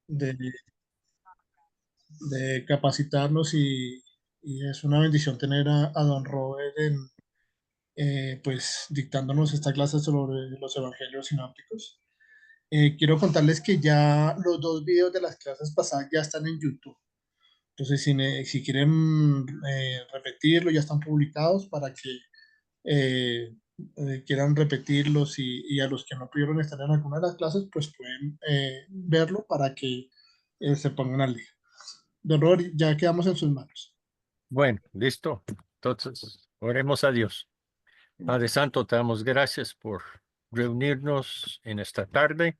de, de capacitarnos y es una bendición tener a don Robert pues dictándonos esta clase sobre los evangelios sinópticos. Quiero contarles que ya los dos videos de las clases pasadas ya están en YouTube. Entonces, si quieren repetirlo, ya están publicados para que quieran repetirlos y a los que no pudieron estar en alguna de las clases, pues pueden verlo para que se pongan al día. Don Robert, ya quedamos en sus manos. Bueno, listo. Entonces, oremos a Dios. Padre Santo, te damos gracias por reunirnos en esta tarde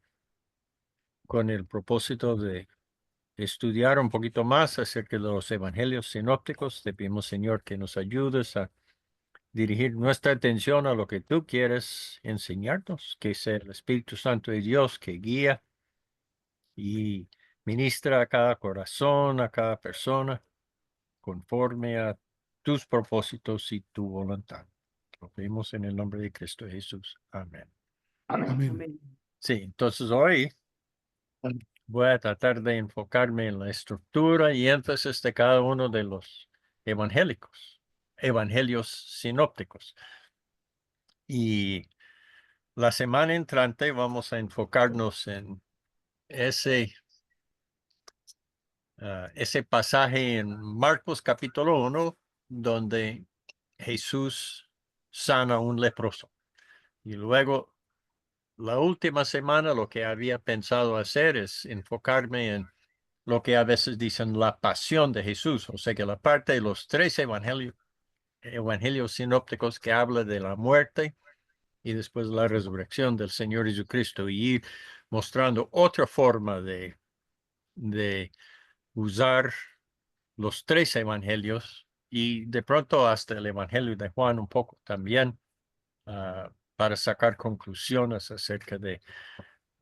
con el propósito de estudiar un poquito más acerca de los evangelios sinópticos. Te pedimos, Señor, que nos ayudes a dirigir nuestra atención a lo que tú quieres enseñarnos, que sea el Espíritu Santo de Dios que guía y ministra a cada corazón, a cada persona, conforme a tus propósitos y tu voluntad. Lo pedimos en el nombre de Cristo Jesús. Amén. Amén. Sí, entonces hoy voy a tratar de enfocarme en la estructura y énfasis de cada uno de los evangelios sinópticos. Y la semana entrante vamos a enfocarnos en ese, ese pasaje en Marcos capítulo 1, donde Jesús sana a un leproso. Y luego, la última semana, lo que había pensado hacer es enfocarme en lo que a veces dicen la pasión de Jesús, o sea que la parte de los tres evangelios sinópticos que habla de la muerte y después la resurrección del Señor Jesucristo, y ir mostrando otra forma de usar los tres evangelios y de pronto hasta el evangelio de Juan un poco también, para sacar conclusiones acerca de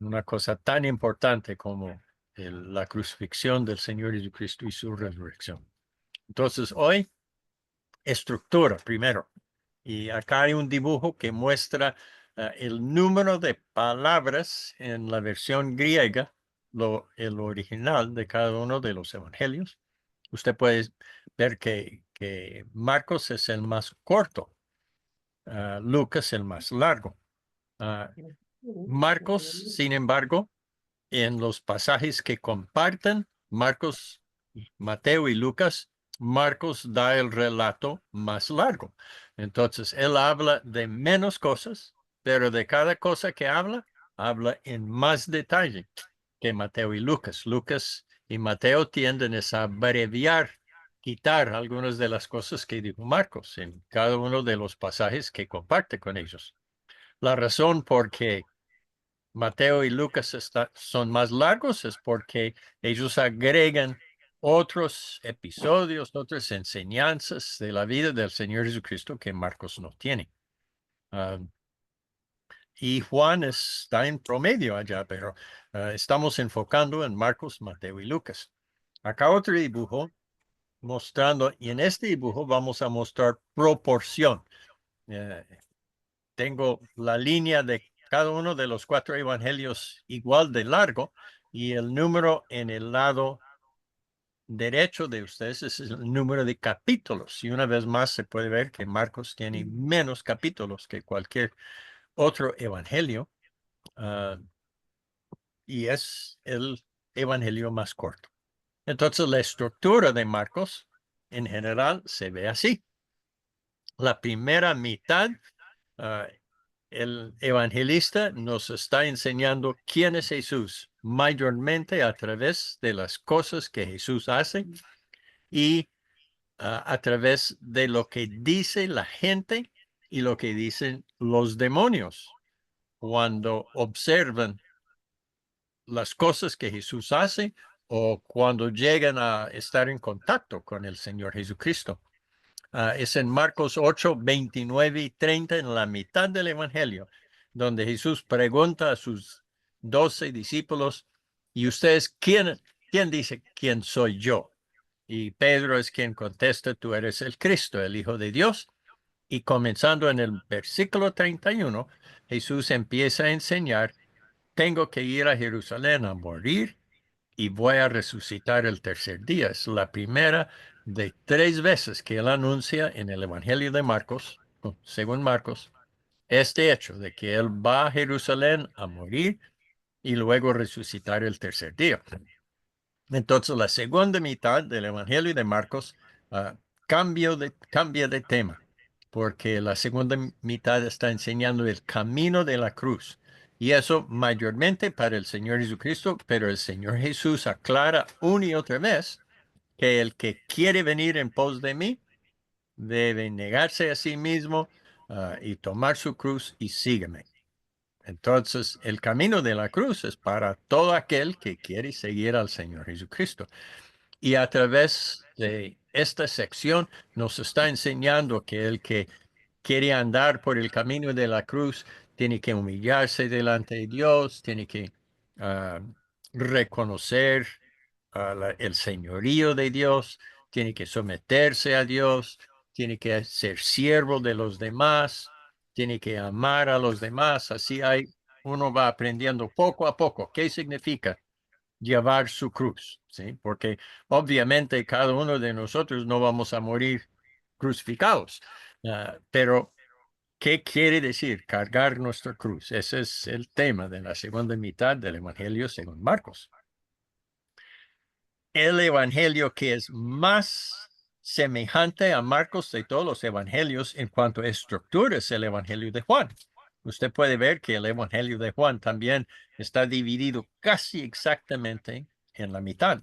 una cosa tan importante como la crucifixión del Señor Jesucristo y su resurrección. Entonces, hoy, estructura primero. Y acá hay un dibujo que muestra el número de palabras en la versión griega, el original de cada uno de los evangelios. Usted puede ver que Marcos es el más corto, Lucas el más largo. Ah, Marcos, sin embargo, en los pasajes que comparten, Marcos, Mateo y Lucas, Marcos da el relato más largo. Entonces, él habla de menos cosas, pero de cada cosa que habla, habla en más detalle que Mateo y Lucas. Lucas y Mateo tienden a abreviar, quitar algunas de las cosas que dijo Marcos en cada uno de los pasajes que comparte con ellos. La razón por qué Mateo y Lucas son más largos es porque ellos agregan otros episodios, otras enseñanzas de la vida del Señor Jesucristo que Marcos no tiene. Ah, y Juan está en promedio allá, pero estamos enfocando en Marcos, Mateo y Lucas. Acá otro dibujo mostrando, y en este dibujo vamos a mostrar proporción. Eh, Tengo la línea de cada uno de los cuatro evangelios igual de largo y el número en el lado derecho de ustedes es el número de capítulos. Y una vez más se puede ver que Marcos tiene menos capítulos que cualquier otro evangelio, ah, y es el evangelio más corto. Entonces la estructura de Marcos en general se ve así. La primera mitad, ah, el evangelista nos está enseñando quién es Jesús, mayormente a través de las cosas que Jesús hace y a través de lo que dice la gente y lo que dicen los demonios cuando observan las cosas que Jesús hace o cuando llegan a estar en contacto con el Señor Jesucristo. Es en Marcos 8, 29 y 30, en la mitad del Evangelio, donde Jesús pregunta a sus 12 discípulos, ¿y ustedes quién dice quién soy yo? Y Pedro es quien contesta, tú eres el Cristo, el Hijo de Dios. Y comenzando en el versículo 31, Jesús empieza a enseñar, tengo que ir a Jerusalén a morir y voy a resucitar el tercer día. Es la primera de 3 veces que él anuncia en el Evangelio de Marcos, según Marcos, este hecho de que él va a Jerusalén a morir y luego resucitar el tercer día. Entonces, la segunda mitad del Evangelio de Marcos cambia de tema, porque la segunda mitad está enseñando el camino de la cruz. Y eso mayormente para el Señor Jesucristo, pero el Señor Jesús aclara una y otra vez que el que quiere venir en pos de mí debe negarse a sí mismo y tomar su cruz y sígueme. Entonces, el camino de la cruz es para todo aquel que quiere seguir al Señor Jesucristo. Y a través de esta sección nos está enseñando que el que quiere andar por el camino de la cruz tiene que humillarse delante de Dios, tiene que ah, reconocer el señorío de Dios, tiene que someterse a Dios, tiene que ser siervo de los demás, tiene que amar a los demás. Así uno va aprendiendo poco a poco qué significa llevar su cruz, ¿sí? Porque obviamente cada uno de nosotros no vamos a morir crucificados, pero ¿qué quiere decir cargar nuestra cruz? Ese es el tema de la segunda mitad del Evangelio según Marcos. El Evangelio que es más semejante a Marcos de todos los evangelios en cuanto a estructura es el Evangelio de Juan. Usted puede ver que el Evangelio de Juan también está dividido casi exactamente en la mitad.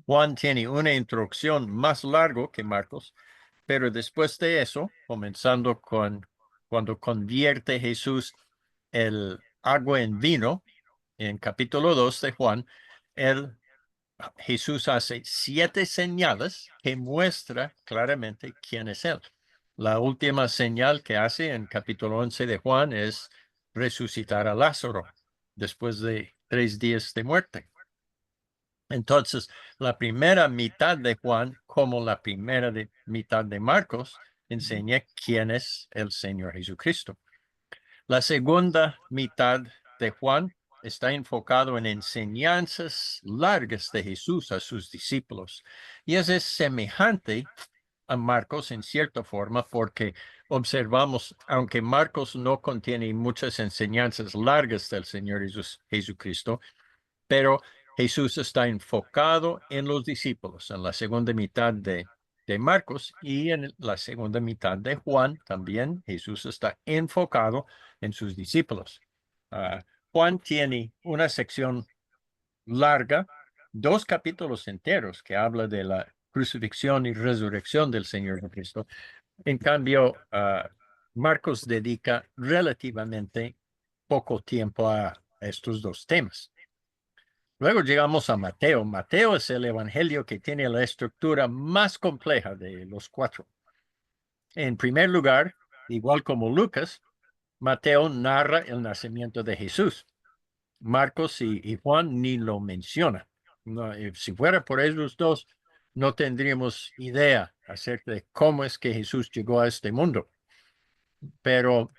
Juan tiene una introducción más larga que Marcos, pero después de eso, comenzando con cuando convierte Jesús el agua en vino, en capítulo 2 de Juan, Jesús hace 7 señales que muestra claramente quién es Él. La última señal que hace en capítulo 11 de Juan es resucitar a Lázaro después de 3 días de muerte. Entonces, la primera mitad de Juan, como la primera mitad de Marcos, enseña quién es el Señor Jesucristo. La segunda mitad de Juan está enfocado en enseñanzas largas de Jesús a sus discípulos. Y es semejante a Marcos en cierta forma porque observamos, aunque Marcos no contiene muchas enseñanzas largas del Señor Jesucristo, pero Jesús está enfocado en los discípulos en la segunda mitad de Marcos y en la segunda mitad de Juan también Jesús está enfocado en sus discípulos. Juan tiene una sección larga, 2 capítulos enteros que habla de la crucifixión y resurrección del Señor Jesucristo. En cambio, Marcos dedica relativamente poco tiempo a estos 2 temas. Luego llegamos a Mateo. Mateo es el evangelio que tiene la estructura más compleja de los 4. En primer lugar, igual como Lucas, Mateo narra el nacimiento de Jesús. Marcos y Juan ni lo menciona. No, si fuera por ellos dos, no tendríamos idea acerca de cómo es que Jesús llegó a este mundo. Pero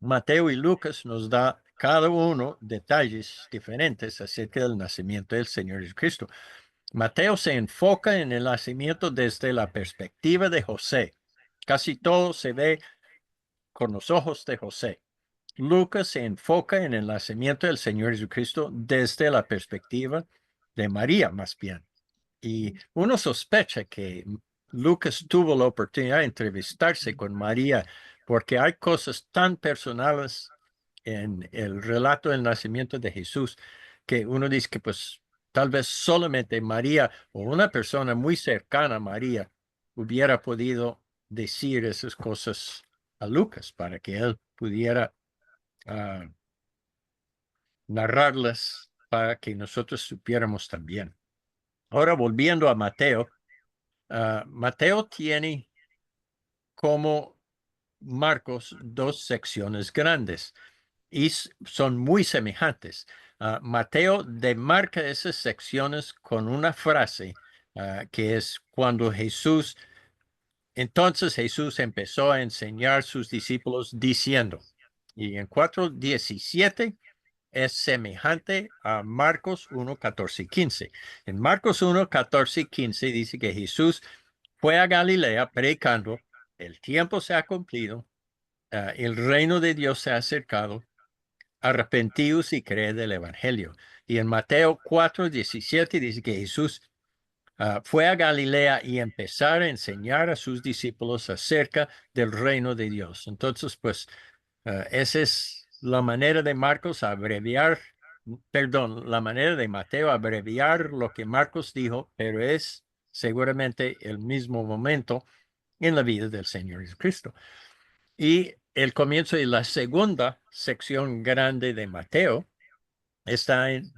Mateo y Lucas nos da cada uno detalles diferentes acerca del nacimiento del Señor Jesucristo. Mateo se enfoca en el nacimiento desde la perspectiva de José. Casi todo se ve con los ojos de José. Lucas se enfoca en el nacimiento del Señor Jesucristo desde la perspectiva de María, más bien. Y uno sospecha que Lucas tuvo la oportunidad de entrevistarse con María porque hay cosas tan personales en el relato del nacimiento de Jesús que uno dice que pues tal vez solamente María o una persona muy cercana a María hubiera podido decir esas cosas a Lucas para que él pudiera narrarlas para que nosotros supiéramos también. Ahora volviendo a Mateo, Mateo tiene como Marcos 2 secciones grandes y son muy semejantes. Mateo demarca esas secciones con una frase que es cuando entonces Jesús empezó a enseñar a sus discípulos diciendo, y en 4:17 es semejante a Marcos 1, 14 y 15. En Marcos 1, 14 y 15 dice que Jesús fue a Galilea predicando, el tiempo se ha cumplido, el reino de Dios se ha acercado, arrepentíos y creed el Evangelio. Y en Mateo 4, 17 dice que Jesús fue a Galilea y empezar a enseñar a sus discípulos acerca del reino de Dios. Entonces, pues, esa es la manera de Marcos abreviar, perdón, la manera de Mateo abreviar lo que Marcos dijo, pero es seguramente el mismo momento en la vida del Señor Jesucristo. Y el comienzo de la segunda sección grande de Mateo está en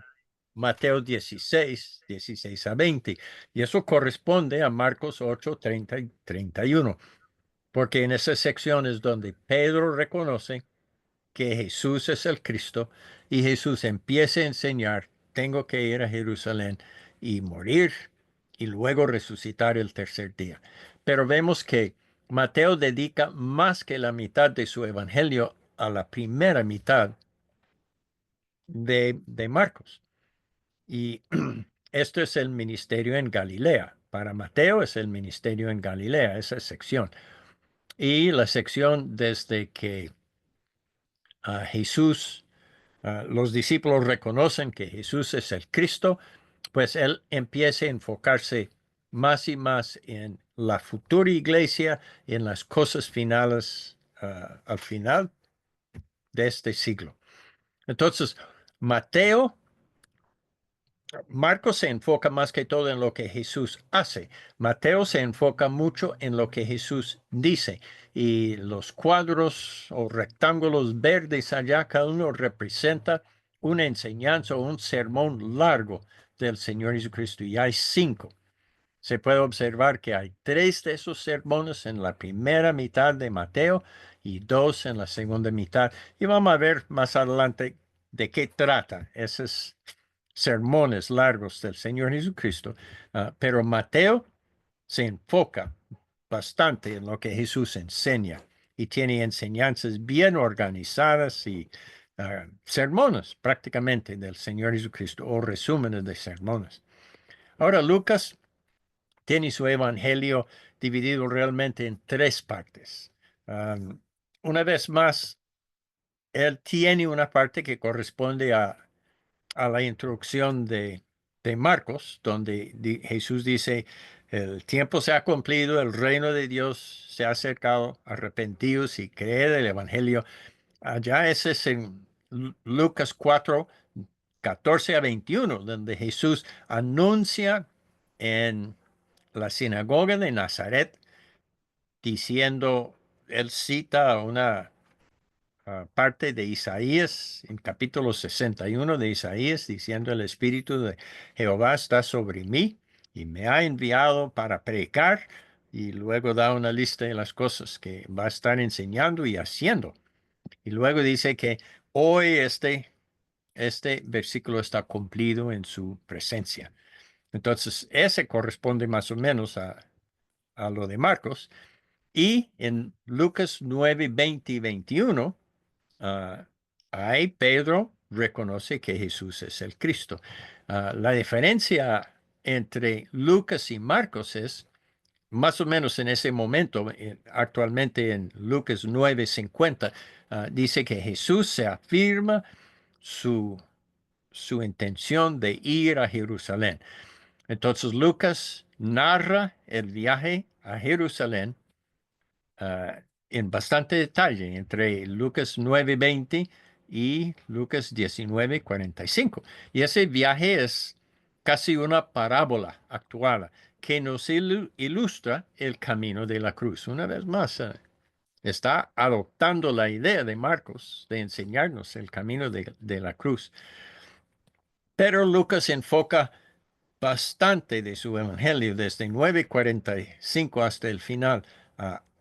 Mateo 16, 16 a 20, y eso corresponde a Marcos 8, 30 y 31, porque en esa sección es donde Pedro reconoce que Jesús es el Cristo y Jesús empieza a enseñar, tengo que ir a Jerusalén y morir y luego resucitar el tercer día. Pero vemos que Mateo dedica más que la mitad de su evangelio a la primera mitad de Marcos. Y esto es el ministerio en Galilea. Para Mateo es el ministerio en Galilea, esa sección. Y la sección desde que Jesús, los discípulos reconocen que Jesús es el Cristo, pues él empieza a enfocarse más y más en la futura iglesia, en las cosas finales, al final de este siglo. Entonces, Mateo Marcos se enfoca más que todo en lo que Jesús hace. Mateo se enfoca mucho en lo que Jesús dice. Y los cuadros o rectángulos verdes allá, cada uno representa una enseñanza o un sermón largo del Señor Jesucristo. Y hay 5. Se puede observar que hay 3 de esos sermones en la primera mitad de Mateo y 2 en la segunda mitad. Y vamos a ver más adelante de qué trata esos sermones largos del Señor Jesucristo. Pero Mateo se enfoca bastante en lo que Jesús enseña y tiene enseñanzas bien organizadas y sermones prácticamente del Señor Jesucristo o resúmenes de sermones. Ahora Lucas tiene su evangelio dividido realmente en 3 partes. Una vez más, él tiene una parte que corresponde a la introducción de Marcos, donde Jesús dice, el tiempo se ha cumplido, el reino de Dios se ha acercado, arrepentidos y creed el evangelio. Allá ese es en Lucas 4, 14 a 21, donde Jesús anuncia en la sinagoga de Nazaret, diciendo, él cita una parte de Isaías, en capítulo 61 de Isaías, diciendo, el Espíritu de Jehová está sobre mí y me ha enviado para predicar, y luego da una lista de las cosas que va a estar enseñando y haciendo. Y luego dice que hoy este versículo está cumplido en su presencia. Entonces, ese corresponde más o menos a lo de Marcos. Y en Lucas 9, 20 y 21, ahí Pedro reconoce que Jesús es el Cristo. La diferencia entre Lucas y Marcos es más o menos en ese momento, actualmente en Lucas 9:50, dice que Jesús se afirma su intención de ir a Jerusalén. Entonces Lucas narra el viaje a Jerusalén en bastante detalle entre Lucas 9:20 y Lucas 19:45. Y ese viaje es casi una parábola actual que nos ilustra el camino de la cruz. Una vez más, está adoptando la idea de Marcos de enseñarnos el camino de la cruz. Pero Lucas enfoca bastante de su evangelio desde 9:45 hasta el final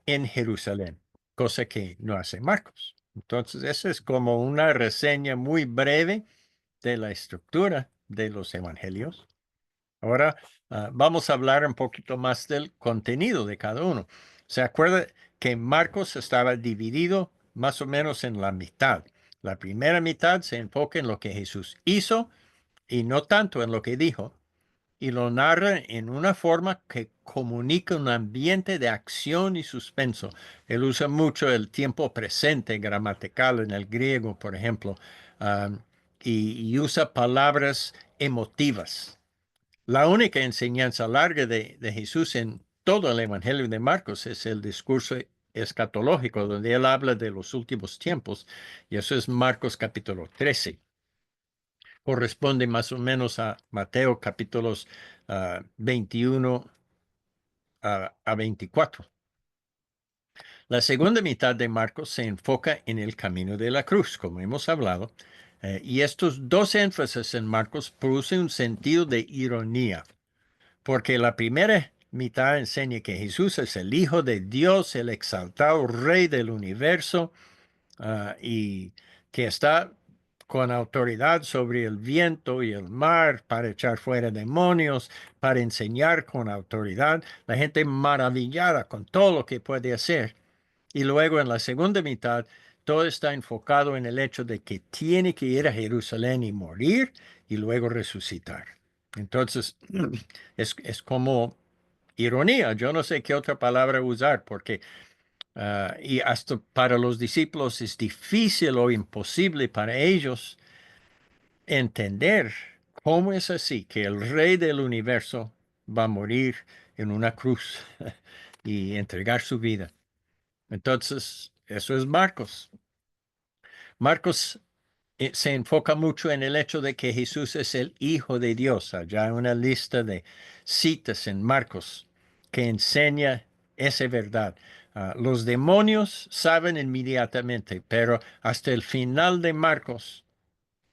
en Jerusalén, cosa que no hace Marcos. Entonces, esa es como una reseña muy breve de la estructura de los evangelios. Ahora vamos a hablar un poquito más del contenido de cada uno. ¿Se acuerda que Marcos estaba dividido más o menos en la mitad? La primera mitad se enfoca en lo que Jesús hizo y no tanto en lo que dijo, y lo narra en una forma que comunica un ambiente de acción y suspenso. Él usa mucho el tiempo presente gramatical en el griego, por ejemplo, um, y usa palabras emotivas. La única enseñanza larga de Jesús en todo el Evangelio de Marcos es el discurso escatológico, donde él habla de los últimos tiempos, y eso es Marcos capítulo 13. Corresponde más o menos a Mateo capítulos 21 a 24. La segunda mitad de Marcos se enfoca en el camino de la cruz, como hemos hablado, y estos dos énfasis en Marcos producen un sentido de ironía, porque la primera mitad enseña que Jesús es el Hijo de Dios, el exaltado Rey del universo, y que está con autoridad sobre el viento y el mar para echar fuera demonios, para enseñar con autoridad. La gente maravillada con todo lo que puede hacer. Y luego en la segunda mitad, todo está enfocado en el hecho de que tiene que ir a Jerusalén y morir y luego resucitar. Entonces, es como ironía. Yo no sé qué otra palabra usar porque y hasta para los discípulos es difícil o imposible para ellos entender cómo es así que el Rey del universo va a morir en una cruz y entregar su vida. Entonces, eso es Marcos. Marcos se enfoca mucho en el hecho de que Jesús es el Hijo de Dios. Allá hay una lista de citas en Marcos que enseña esa verdad. Los demonios saben inmediatamente, pero hasta el final de Marcos,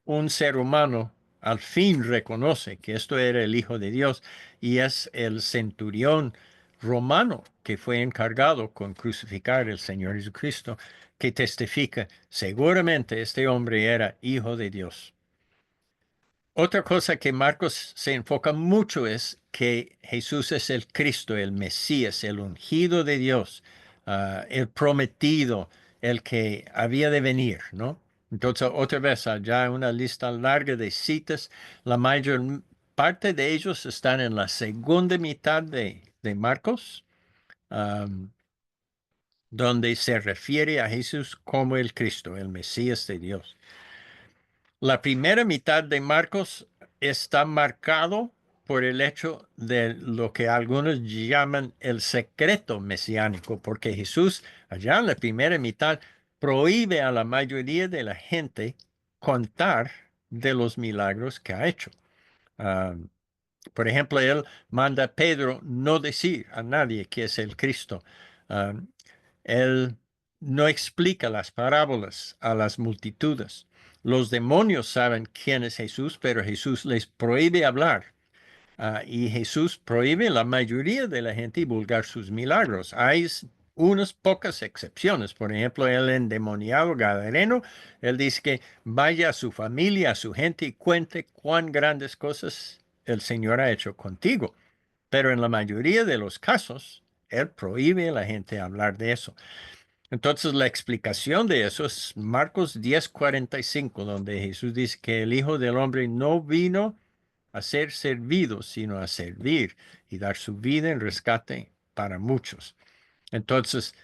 un ser humano al fin reconoce que esto era el Hijo de Dios y es el centurión romano que fue encargado con crucificar al Señor Jesucristo, que testifica, seguramente este hombre era Hijo de Dios. Otra cosa que Marcos se enfoca mucho es que Jesús es el Cristo, el Mesías, el ungido de Dios, el prometido, el que había de venir, ¿no? Entonces, otra vez, allá una lista larga de citas, la mayor parte de ellos están en la segunda mitad de Marcos, um, donde se refiere a Jesús como el Cristo, el Mesías de Dios. La primera mitad de Marcos está marcado por el hecho de lo que algunos llaman el secreto mesiánico, porque Jesús, allá en la primera mitad, prohíbe a la mayoría de la gente contar de los milagros que ha hecho. Ah, por ejemplo, él manda a Pedro no decir a nadie que es el Cristo. Ah, él no explica las parábolas a las multitudes. Los demonios saben quién es Jesús, pero Jesús les prohíbe hablar. Y Jesús prohíbe a la mayoría de la gente divulgar sus milagros. Hay unas pocas excepciones. Por ejemplo, el endemoniado gadareno, él dice que vaya a su familia, a su gente y cuente cuán grandes cosas el Señor ha hecho contigo. Pero en la mayoría de los casos, él prohíbe a la gente hablar de eso. Entonces, la explicación de eso es Marcos 10:45, donde Jesús dice que el Hijo del Hombre no vino a ser servido, sino a servir y dar su vida en rescate para muchos. Entonces,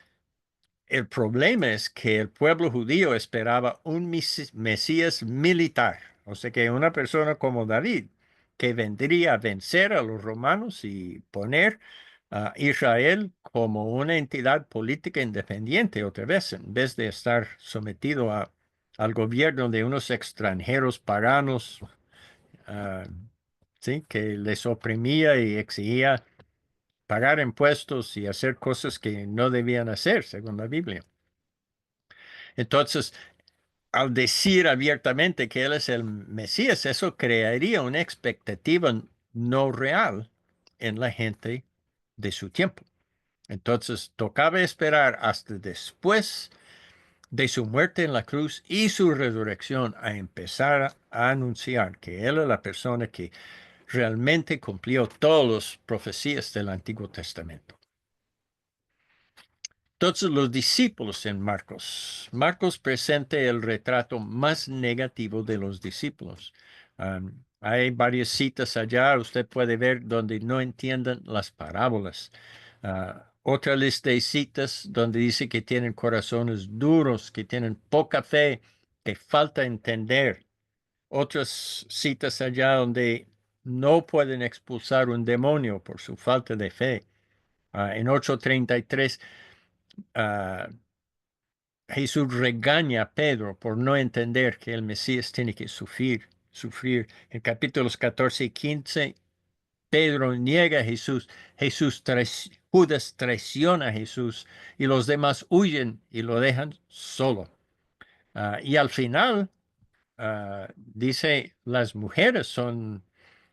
el problema es que el pueblo judío esperaba un Mesías militar, o sea que una persona como David, que vendría a vencer a los romanos y poner a Israel como una entidad política independiente otra vez, en vez de estar sometido al gobierno de unos extranjeros paganos, uh, ¿sí? Que les oprimía y exigía pagar impuestos y hacer cosas que no debían hacer, según la Biblia. Entonces, al decir abiertamente que Él es el Mesías, eso crearía una expectativa no real en la gente de su tiempo. Entonces, tocaba esperar hasta después de su muerte en la cruz y su resurrección a empezar a anunciar que Él es la persona que realmente cumplió todas las profecías del Antiguo Testamento. Entonces, los discípulos en Marcos. Marcos presenta el retrato más negativo de los discípulos. Hay varias citas allá, usted puede ver donde no entienden las parábolas. Otra lista de citas donde dice que tienen corazones duros, que tienen poca fe, que falta entender. Otras citas allá donde no pueden expulsar un demonio por su falta de fe. En 8:33, Jesús regaña a Pedro por no entender que el Mesías tiene que sufrir. En capítulos 14 y 15, Pedro niega a Jesús. Judas traiciona a Jesús y los demás huyen y lo dejan solo. Y al final, dice, las mujeres son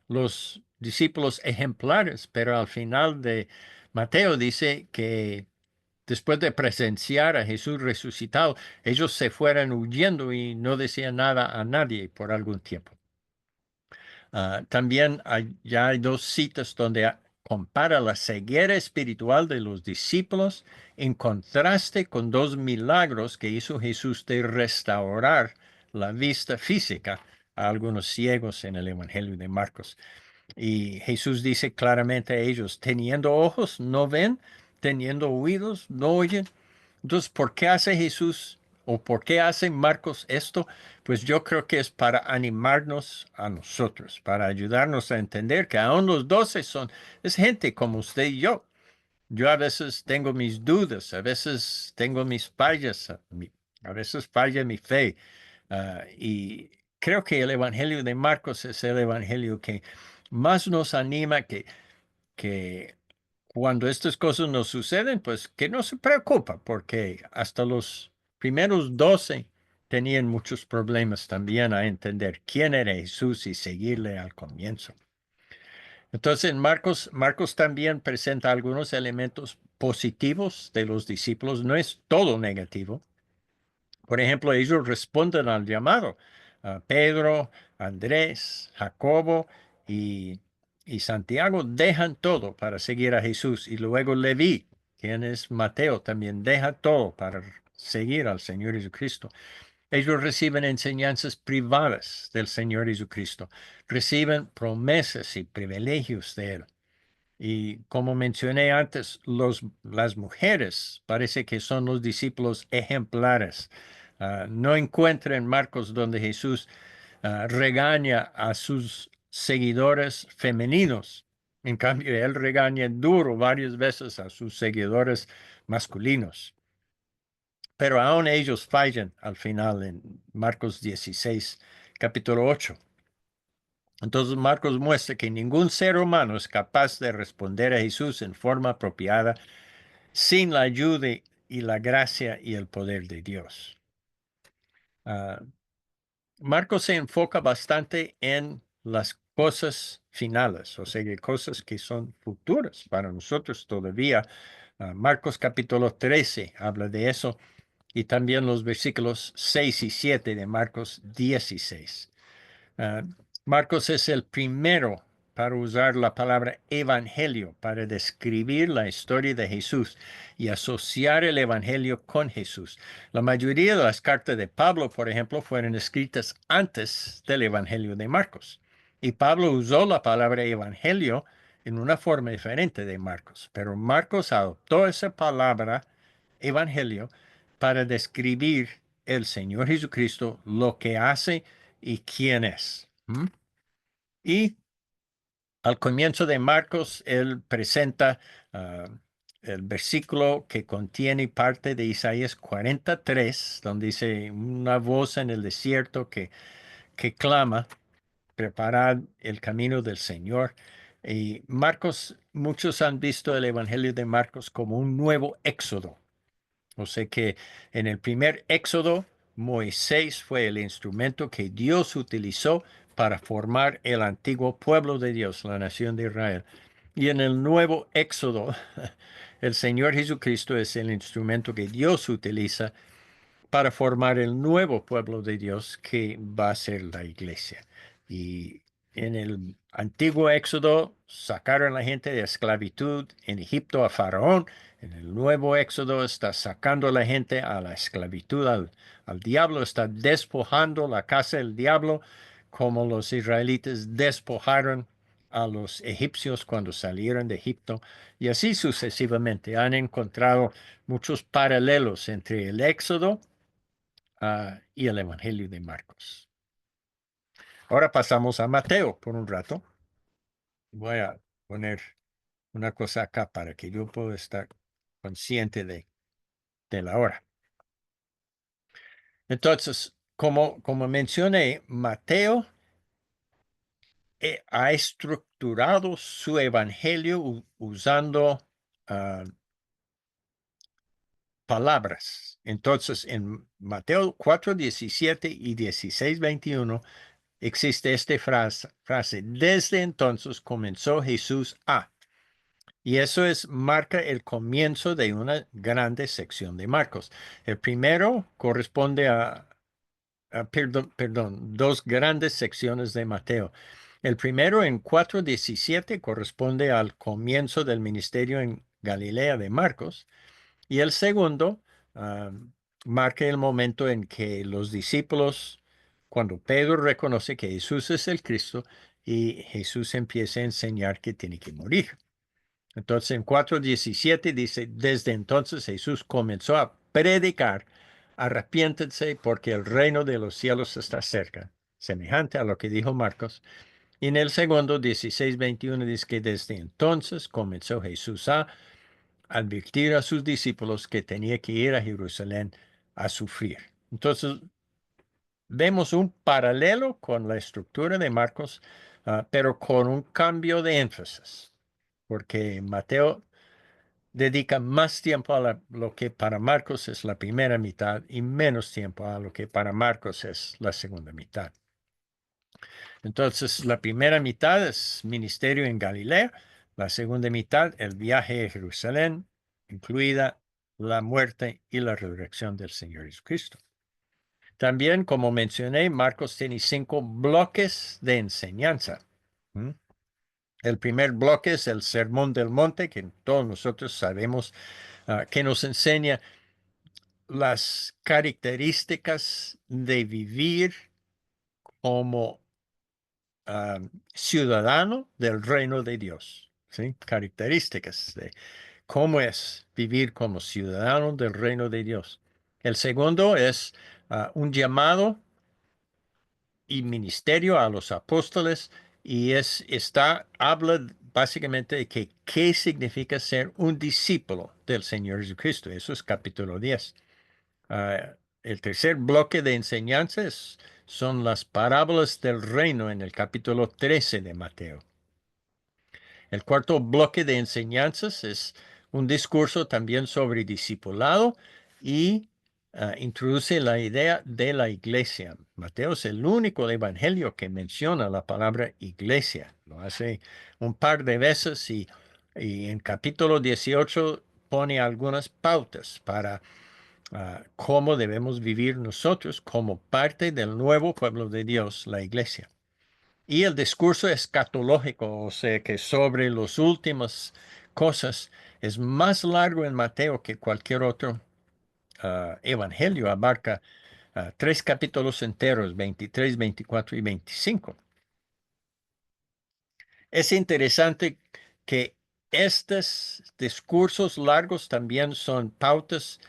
los discípulos ejemplares, pero al final de Mateo dice que después de presenciar a Jesús resucitado, ellos se fueron huyendo y no decían nada a nadie por algún tiempo. También ya hay dos citas donde compara la ceguera espiritual de los discípulos en contraste con dos milagros que hizo Jesús de restaurar la vista física a algunos ciegos en el Evangelio de Marcos. Y Jesús dice claramente a ellos, teniendo ojos, no ven, teniendo oídos, no oyen. Entonces, ¿por qué hace Jesús o por qué hace Marcos esto? Pues yo creo que es para animarnos a nosotros, para ayudarnos a entender que aún los 12 es gente como usted y yo. Yo a veces tengo mis dudas, a veces tengo mis fallas, a veces falla mi fe. Y creo que el Evangelio de Marcos es el Evangelio que más nos anima que cuando estas cosas nos suceden, pues que no se preocupa, porque hasta los primeros 12 tenían muchos problemas también a entender quién era Jesús y seguirle al comienzo. Entonces, Marcos también presenta algunos elementos positivos de los discípulos, no es todo negativo. Por ejemplo, ellos responden al llamado. Pedro, Andrés, Jacobo y, y Santiago dejan todo para seguir a Jesús. Y luego Leví, quien es Mateo, también deja todo para seguir al Señor Jesucristo. Ellos reciben enseñanzas privadas del Señor Jesucristo. Reciben promesas y privilegios de Él. Y como mencioné antes, las mujeres parece que son los discípulos ejemplares. No encuentro en Marcos donde Jesús regaña a sus seguidores femeninos. En cambio, él regaña duro varias veces a sus seguidores masculinos. Pero aún ellos fallan al final en Marcos 16, capítulo 8. Entonces Marcos muestra que ningún ser humano es capaz de responder a Jesús en forma apropiada sin la ayuda y la gracia y el poder de Dios. Marcos se enfoca bastante en las cosas finales, o sea, que cosas que son futuras para nosotros todavía. Marcos capítulo 13 habla de eso y también los versículos 6 y 7 de Marcos 16. Marcos es el primero para usar la palabra evangelio para describir la historia de Jesús y asociar el evangelio con Jesús. La mayoría de las cartas de Pablo, por ejemplo, fueron escritas antes del evangelio de Marcos. Y Pablo usó la palabra evangelio en una forma diferente de Marcos, pero Marcos adoptó esa palabra evangelio para describir el Señor Jesucristo, lo que hace y quién es. Y al comienzo de Marcos, él presenta el versículo que contiene parte de Isaías 43, donde dice una voz en el desierto que clama, preparad el camino del Señor. Y Marcos, muchos han visto el Evangelio de Marcos como un nuevo éxodo. O sea que en el primer éxodo, Moisés fue el instrumento que Dios utilizó para formar el antiguo pueblo de Dios, la nación de Israel. Y en el nuevo éxodo, el Señor Jesucristo es el instrumento que Dios utiliza para formar el nuevo pueblo de Dios que va a ser la iglesia. Y en el antiguo Éxodo sacaron a la gente de esclavitud en Egipto a Faraón. En el nuevo Éxodo está sacando a la gente a la esclavitud al diablo, está despojando la casa del diablo como los israelitas despojaron a los egipcios cuando salieron de Egipto. Y así sucesivamente han encontrado muchos paralelos entre el Éxodo y el Evangelio de Marcos. Ahora pasamos a Mateo por un rato. Voy a poner una cosa acá para que yo pueda estar consciente de la hora. Entonces, como mencioné, Mateo ha estructurado su evangelio usando palabras. Entonces, en Mateo 4, 17 y 16, 21, existe esta frase, desde entonces comenzó Jesús a. Y eso marca el comienzo de una grande sección de Marcos. El primero corresponde perdón, dos grandes secciones de Mateo. El primero en 4:17 corresponde al comienzo del ministerio en Galilea de Marcos. Y el segundo ah, marca el momento en que los discípulos, cuando Pedro reconoce que Jesús es el Cristo y Jesús empieza a enseñar que tiene que morir. Entonces en 4:17 dice, desde entonces Jesús comenzó a predicar, arrepiéntense porque el reino de los cielos está cerca, semejante a lo que dijo Marcos. Y en el segundo 16:21 dice que desde entonces comenzó Jesús a advertir a sus discípulos que tenía que ir a Jerusalén a sufrir. Entonces vemos un paralelo con la estructura de Marcos, pero con un cambio de énfasis, porque Mateo dedica más tiempo a lo que para Marcos es la primera mitad y menos tiempo a lo que para Marcos es la segunda mitad. Entonces, la primera mitad es ministerio en Galilea, la segunda mitad el viaje a Jerusalén, incluida la muerte y la resurrección del Señor Jesucristo. También, como mencioné, Marcos tiene 5 bloques de enseñanza. El primer bloque es el Sermón del Monte, que todos nosotros sabemos que nos enseña las características de vivir como ciudadano del reino de Dios. ¿Sí? Características de cómo es vivir como ciudadano del reino de Dios. El segundo es un llamado y ministerio a los apóstoles y habla básicamente de qué significa ser un discípulo del Señor Jesucristo. Eso es capítulo 10. El tercer bloque de enseñanzas son las parábolas del reino en el capítulo 13 de Mateo. El cuarto bloque de enseñanzas es un discurso también sobre discipulado y introduce la idea de la iglesia. Mateo es el único evangelio que menciona la palabra iglesia. Lo hace un par de veces y en capítulo 18 pone algunas pautas para cómo debemos vivir nosotros como parte del nuevo pueblo de Dios, la iglesia. Y el discurso escatológico, o sea, que sobre las últimas cosas, es más largo en Mateo que cualquier otro evangelio. Abarca 3 capítulos enteros, 23, 24 y 25. Es interesante que estos discursos largos también son pautas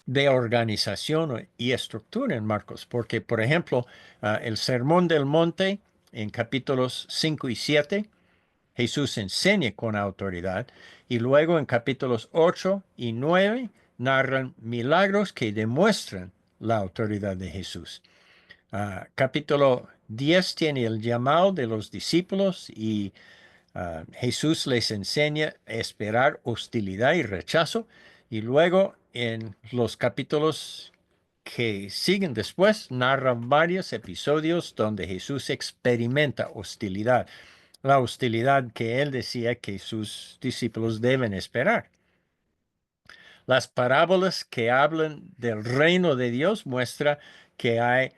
de organización y estructura en Marcos, porque, por ejemplo, el Sermón del Monte en capítulos 5 y 7, Jesús enseña con autoridad, y luego en capítulos 8 y 9 narran milagros que demuestran la autoridad de Jesús. Capítulo 10 tiene el llamado de los discípulos y Jesús les enseña a esperar hostilidad y rechazo. Y luego en los capítulos que siguen después, narra varios episodios donde Jesús experimenta hostilidad, la hostilidad que él decía que sus discípulos deben esperar. Las parábolas que hablan del reino de Dios muestran que hay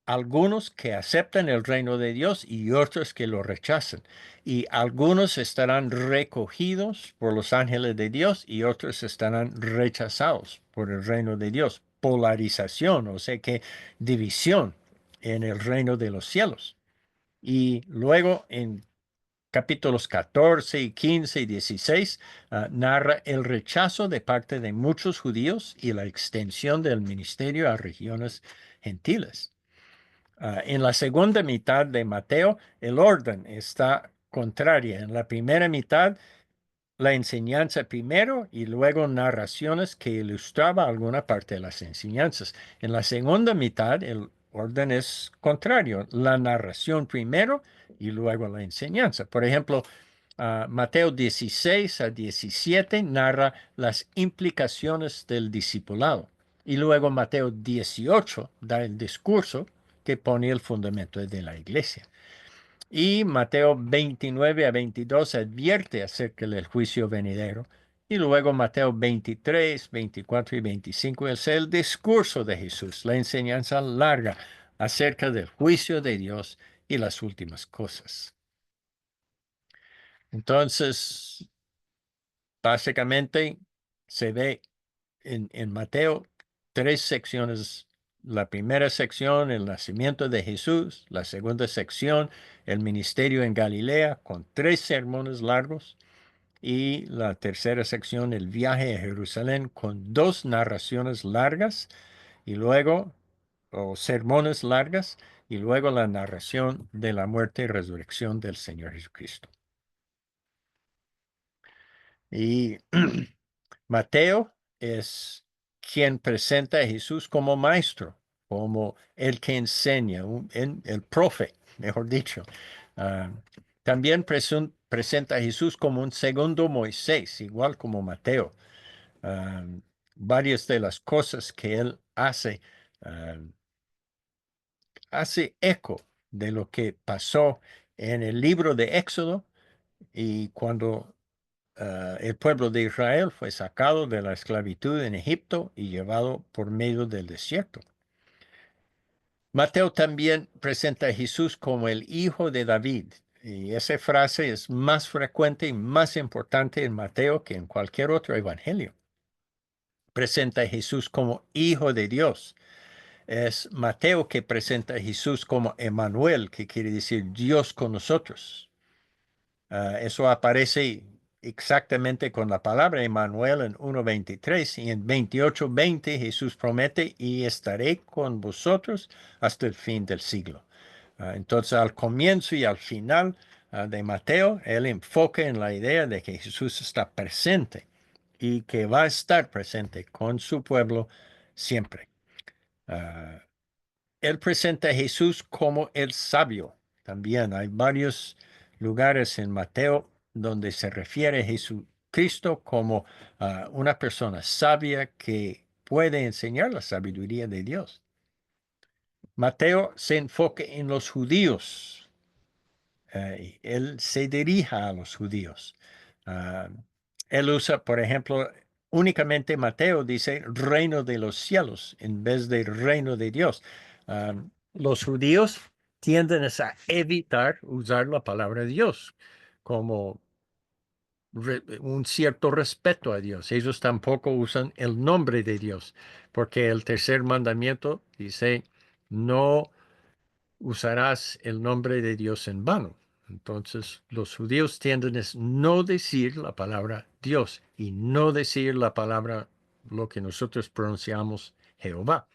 algunos que aceptan el reino de Dios y otros que lo rechazan. Y algunos estarán recogidos por los ángeles de Dios y otros estarán rechazados por el reino de Dios. Polarización, o sea que división en el reino de los cielos. Y luego en capítulos 14 y 15 y 16 narra el rechazo de parte de muchos judíos y la extensión del ministerio a regiones gentiles. En la segunda mitad de Mateo, el orden está contraria. En la primera mitad, la enseñanza primero y luego narraciones que ilustraba alguna parte de las enseñanzas. En la segunda mitad, el orden es contrario. La narración primero y luego la enseñanza. Por ejemplo, Mateo 16 a 17 narra las implicaciones del discipulado. Y luego Mateo 18 da el discurso que pone el fundamento de la iglesia. Y Mateo 29 a 22 advierte acerca del juicio venidero. Y luego Mateo 23, 24 y 25 es el discurso de Jesús, la enseñanza larga acerca del juicio de Dios y las últimas cosas. Entonces, básicamente se ve en Mateo tres secciones. La primera sección, el nacimiento de Jesús. La segunda sección, el ministerio en Galilea, con 3 sermones largos. Y la tercera sección, el viaje a Jerusalén, con 2 narraciones largas. Y luego, o sermones largas. Y luego la narración de la muerte y resurrección del Señor Jesucristo. Y Mateo es quien presenta a Jesús como maestro, como el que enseña, el profe, mejor dicho. Ah, también presenta a Jesús como un segundo Moisés, igual como Mateo. Ah, varias de las cosas que él ah, hace eco de lo que pasó en el libro de Éxodo y cuando el pueblo de Israel fue sacado de la esclavitud en Egipto y llevado por medio del desierto. Mateo también presenta a Jesús como el hijo de David. Y esa frase es más frecuente y más importante en Mateo que en cualquier otro evangelio. Presenta a Jesús como hijo de Dios. Es Mateo que presenta a Jesús como Emmanuel, que quiere decir Dios con nosotros. Eso aparece exactamente con la palabra Emmanuel en 1:23 y en 28:20 Jesús promete y estaré con vosotros hasta el fin del siglo. Entonces al comienzo y al final de Mateo, él enfoca en la idea de que Jesús está presente y que va a estar presente con su pueblo siempre. Él presenta a Jesús como el sabio. También hay varios lugares en Mateo donde se refiere a Jesucristo como una persona sabia que puede enseñar la sabiduría de Dios. Mateo se enfoca en los judíos. Él se dirige a los judíos. Uh, él usa, por ejemplo, únicamente Mateo dice reino de los cielos en vez de reino de Dios. Los judíos tienden a evitar usar la palabra Dios como un cierto respeto a Dios. Ellos tampoco usan el nombre de Dios, porque el tercer mandamiento dice, no usarás el nombre de Dios en vano. Entonces, los judíos tienden a no decir la palabra Dios y no decir la palabra, lo que nosotros pronunciamos Jehová.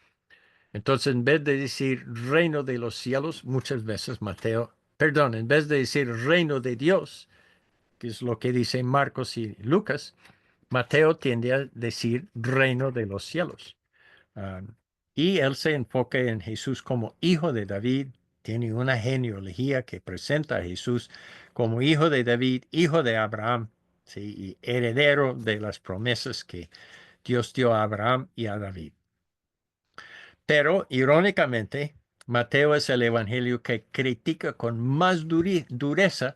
Entonces, en vez de decir reino de los cielos, muchas veces en vez de decir reino de Dios, que es lo que dicen Marcos y Lucas, Mateo tiende a decir reino de los cielos. Ah, y él se enfoca en Jesús como hijo de David, tiene una genealogía que presenta a Jesús como hijo de David, hijo de Abraham, ¿sí? Y heredero de las promesas que Dios dio a Abraham y a David. Pero, irónicamente, Mateo es el evangelio que critica con más dureza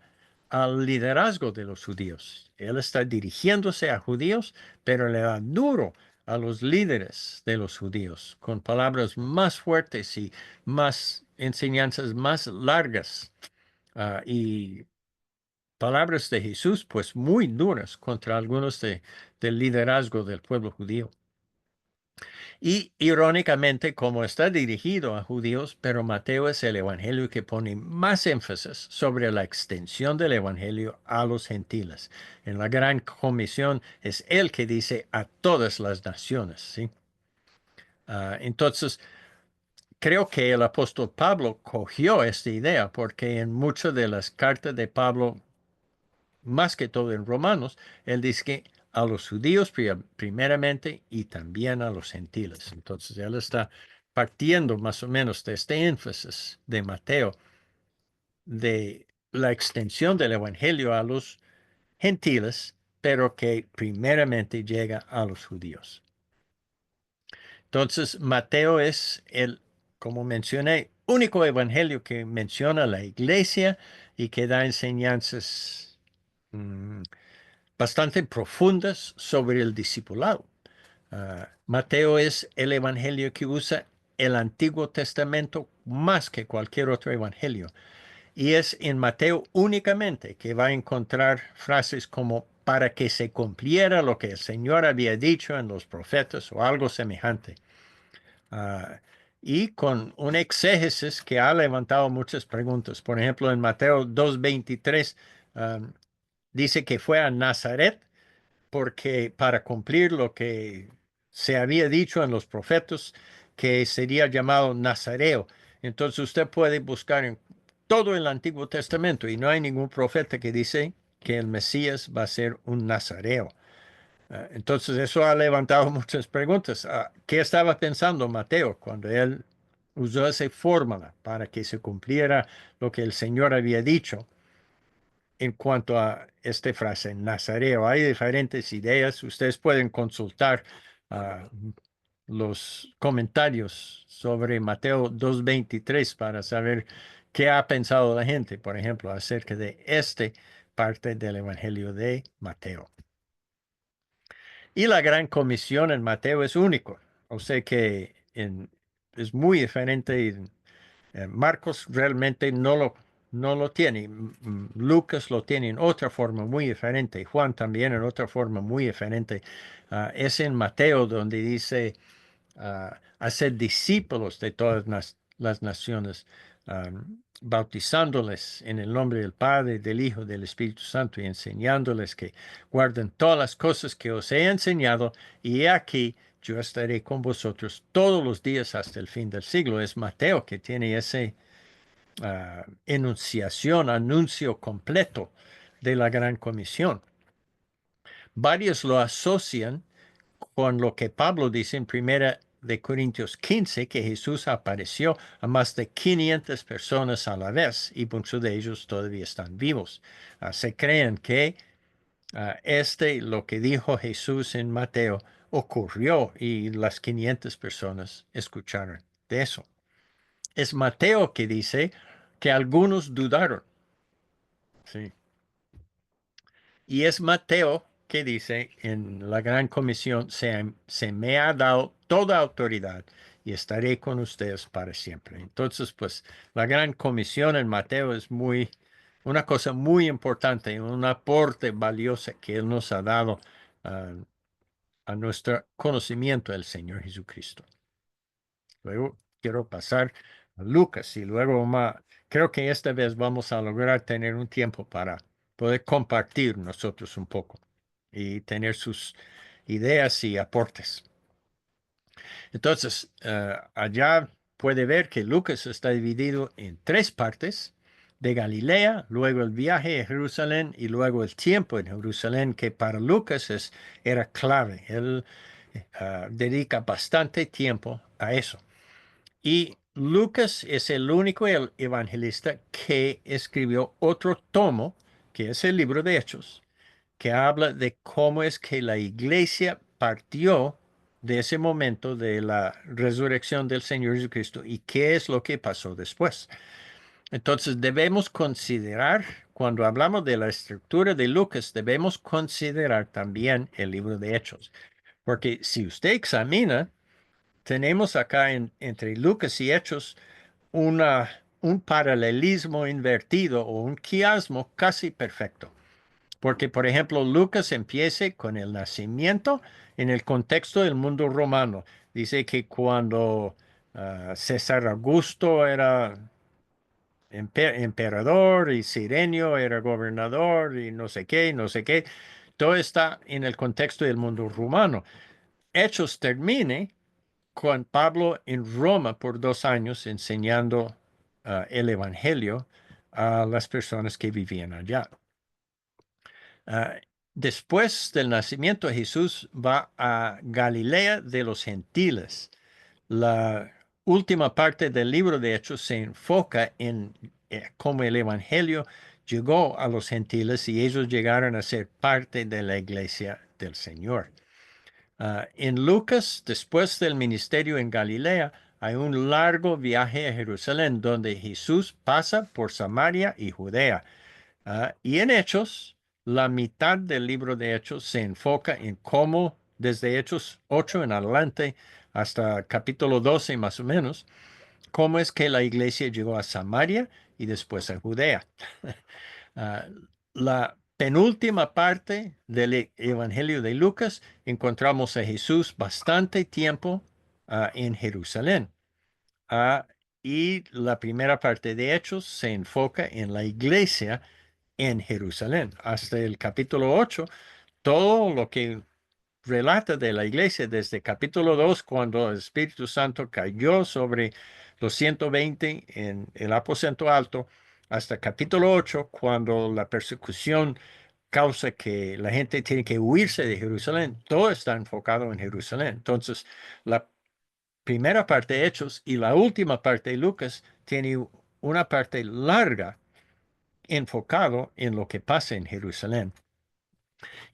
al liderazgo de los judíos. Él está dirigiéndose a judíos, pero le da duro a los líderes de los judíos, con palabras más fuertes y más enseñanzas más largas y palabras de Jesús, pues muy duras contra algunos del liderazgo del pueblo judío. Y irónicamente, como está dirigido a judíos, pero Mateo es el evangelio que pone más énfasis sobre la extensión del evangelio a los gentiles. En la gran comisión es él que dice a todas las naciones, ¿sí? Entonces, creo que el apóstol Pablo cogió esta idea porque en muchas de las cartas de Pablo, más que todo en Romanos, él dice que a los judíos primeramente y también a los gentiles. Entonces, él está partiendo más o menos de este énfasis de Mateo, de la extensión del evangelio a los gentiles, pero que primeramente llega a los judíos. Entonces, Mateo es el, como mencioné, único evangelio que menciona la iglesia y que da enseñanzas bastante profundas sobre el discipulado. Mateo es el evangelio que usa el Antiguo Testamento más que cualquier otro evangelio. Y es en Mateo únicamente que va a encontrar frases como para que se cumpliera lo que el Señor había dicho en los profetas o algo semejante. Y con un exégesis que ha levantado muchas preguntas. Por ejemplo, en Mateo 2:23 dice que fue a Nazaret porque para cumplir lo que se había dicho en los profetas, que sería llamado Nazareo. Entonces usted puede buscar en todo el Antiguo Testamento y no hay ningún profeta que dice que el Mesías va a ser un nazareo. Entonces eso ha levantado muchas preguntas. ¿Qué estaba pensando Mateo cuando él usó esa fórmula para que se cumpliera lo que el Señor había dicho en cuanto a esta frase, Nazareo? Hay diferentes ideas. Ustedes pueden consultar los comentarios sobre Mateo 2:23 para saber qué ha pensado la gente, por ejemplo, acerca de esta parte del Evangelio de Mateo. Y la gran comisión en Mateo es único. O sea que es muy diferente. Marcos realmente no lo tiene. Lucas lo tiene en otra forma muy diferente. Juan también en otra forma muy diferente. Es en Mateo donde dice hacer discípulos de todas las naciones, bautizándoles en el nombre del Padre, del Hijo, del Espíritu Santo y enseñándoles que guarden todas las cosas que os he enseñado, y he aquí yo estaré con vosotros todos los días hasta el fin del siglo. Es Mateo que tiene ese enunciación, anuncio completo de la gran comisión. Varios lo asocian con lo que Pablo dice en 1 Corintios 15, que Jesús apareció a más de 500 personas a la vez y muchos de ellos todavía están vivos. Se creen que lo que dijo Jesús en Mateo ocurrió y las 500 personas escucharon de eso. Es Mateo que dice que algunos dudaron. Sí. Y es Mateo que dice en la gran comisión, se me ha dado toda autoridad y estaré con ustedes para siempre. Entonces, pues la gran comisión en Mateo es una cosa muy importante, un aporte valioso que Él nos ha dado a nuestro conocimiento del Señor Jesucristo. Luego quiero pasar a Lucas y luego creo que esta vez vamos a lograr tener un tiempo para poder compartir nosotros un poco y tener sus ideas y aportes. Entonces, allá puede ver que Lucas está dividido en tres partes: de Galilea, luego el viaje a Jerusalén y luego el tiempo en Jerusalén, que para Lucas era clave. Él dedica bastante tiempo a eso. Y Lucas es el único evangelista que escribió otro tomo, que es el libro de Hechos, que habla de cómo es que la iglesia partió de ese momento de la resurrección del Señor Jesucristo y qué es lo que pasó después. Entonces debemos considerar, cuando hablamos de la estructura de Lucas, debemos considerar también el libro de Hechos. Porque si usted examina, tenemos acá entre Lucas y Hechos un paralelismo invertido o un quiasmo casi perfecto. Porque, por ejemplo, Lucas empieza con el nacimiento en el contexto del mundo romano. Dice que cuando César Augusto era emperador y Cirenio era gobernador y no sé qué, no sé qué, todo está en el contexto del mundo romano. Hechos termine con Pablo en Roma por 2 años enseñando el Evangelio a las personas que vivían allá. Ah, Después del nacimiento de Jesús va a Galilea de los gentiles. La última parte del libro de Hechos se enfoca en cómo el Evangelio llegó a los gentiles y ellos llegaron a ser parte de la iglesia del Señor. En Lucas, después del ministerio en Galilea, hay un largo viaje a Jerusalén donde Jesús pasa por Samaria y Judea. Y en Hechos, la mitad del libro de Hechos se enfoca en cómo, desde Hechos 8 en adelante, hasta capítulo 12 más o menos, cómo es que la iglesia llegó a Samaria y después a Judea. Ah, la penúltima parte del Evangelio de Lucas encontramos a Jesús bastante tiempo en Jerusalén. Ah, y la primera parte de Hechos se enfoca en la iglesia en Jerusalén. Hasta el capítulo 8, todo lo que relata de la iglesia desde capítulo 2, cuando el Espíritu Santo cayó sobre los 120 en el aposento alto, hasta capítulo 8, cuando la persecución causa que la gente tiene que huirse de Jerusalén, todo está enfocado en Jerusalén. Entonces, la primera parte de Hechos y la última parte de Lucas tiene una parte larga enfocado en lo que pasa en Jerusalén.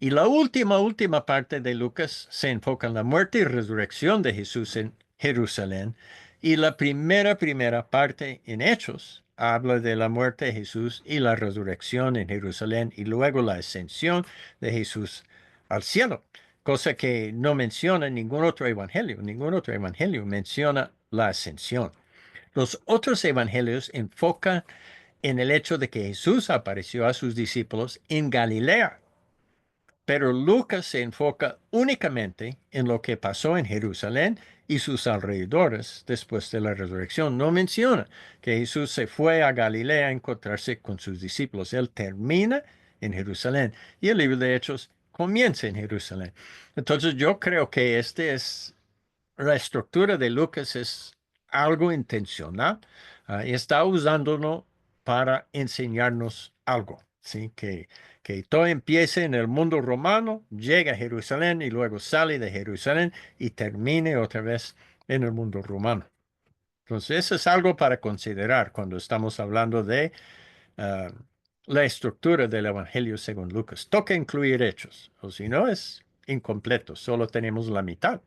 Y la última parte de Lucas se enfoca en la muerte y resurrección de Jesús en Jerusalén. Y la primera parte en Hechos habla de la muerte de Jesús y la resurrección en Jerusalén y luego la ascensión de Jesús al cielo, cosa que no menciona ningún otro evangelio. Ningún otro evangelio menciona la ascensión. Los otros evangelios enfocan en el hecho de que Jesús apareció a sus discípulos en Galilea, pero Lucas se enfoca únicamente en lo que pasó en Jerusalén y sus alrededores después de la resurrección. No menciona que Jesús se fue a Galilea a encontrarse con sus discípulos. Él termina en Jerusalén y el libro de Hechos comienza en Jerusalén. Entonces yo creo que la estructura de Lucas es algo intencional y está usándolo para enseñarnos algo, ¿sí? Que todo empiece en el mundo romano, llega a Jerusalén y luego sale de Jerusalén y termine otra vez en el mundo romano. Entonces, eso es algo para considerar cuando estamos hablando de ah, la estructura del Evangelio según Lucas. Toca incluir hechos, o si no es incompleto, solo tenemos la mitad.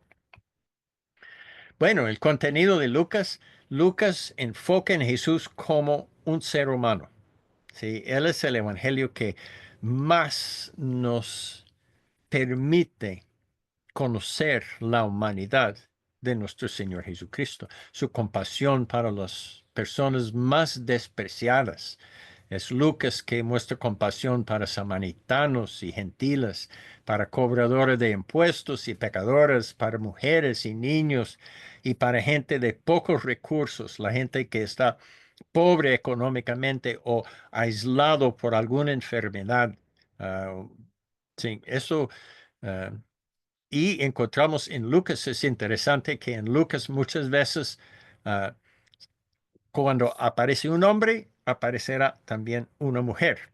Bueno, el contenido de Lucas, Lucas enfoca en Jesús como un ser humano. ¿Sí? Él es el evangelio que más nos permite conocer la humanidad de nuestro Señor Jesucristo, su compasión para las personas más despreciadas. Es Lucas que muestra compasión para samaritanos y gentiles, para cobradores de impuestos y pecadores, para mujeres y niños y para gente de pocos recursos, la gente que está pobre económicamente o aislado por alguna enfermedad. Ah, sí, eso. ah, y encontramos en Lucas, es interesante que en Lucas muchas veces ah, cuando aparece un hombre, aparecerá también una mujer.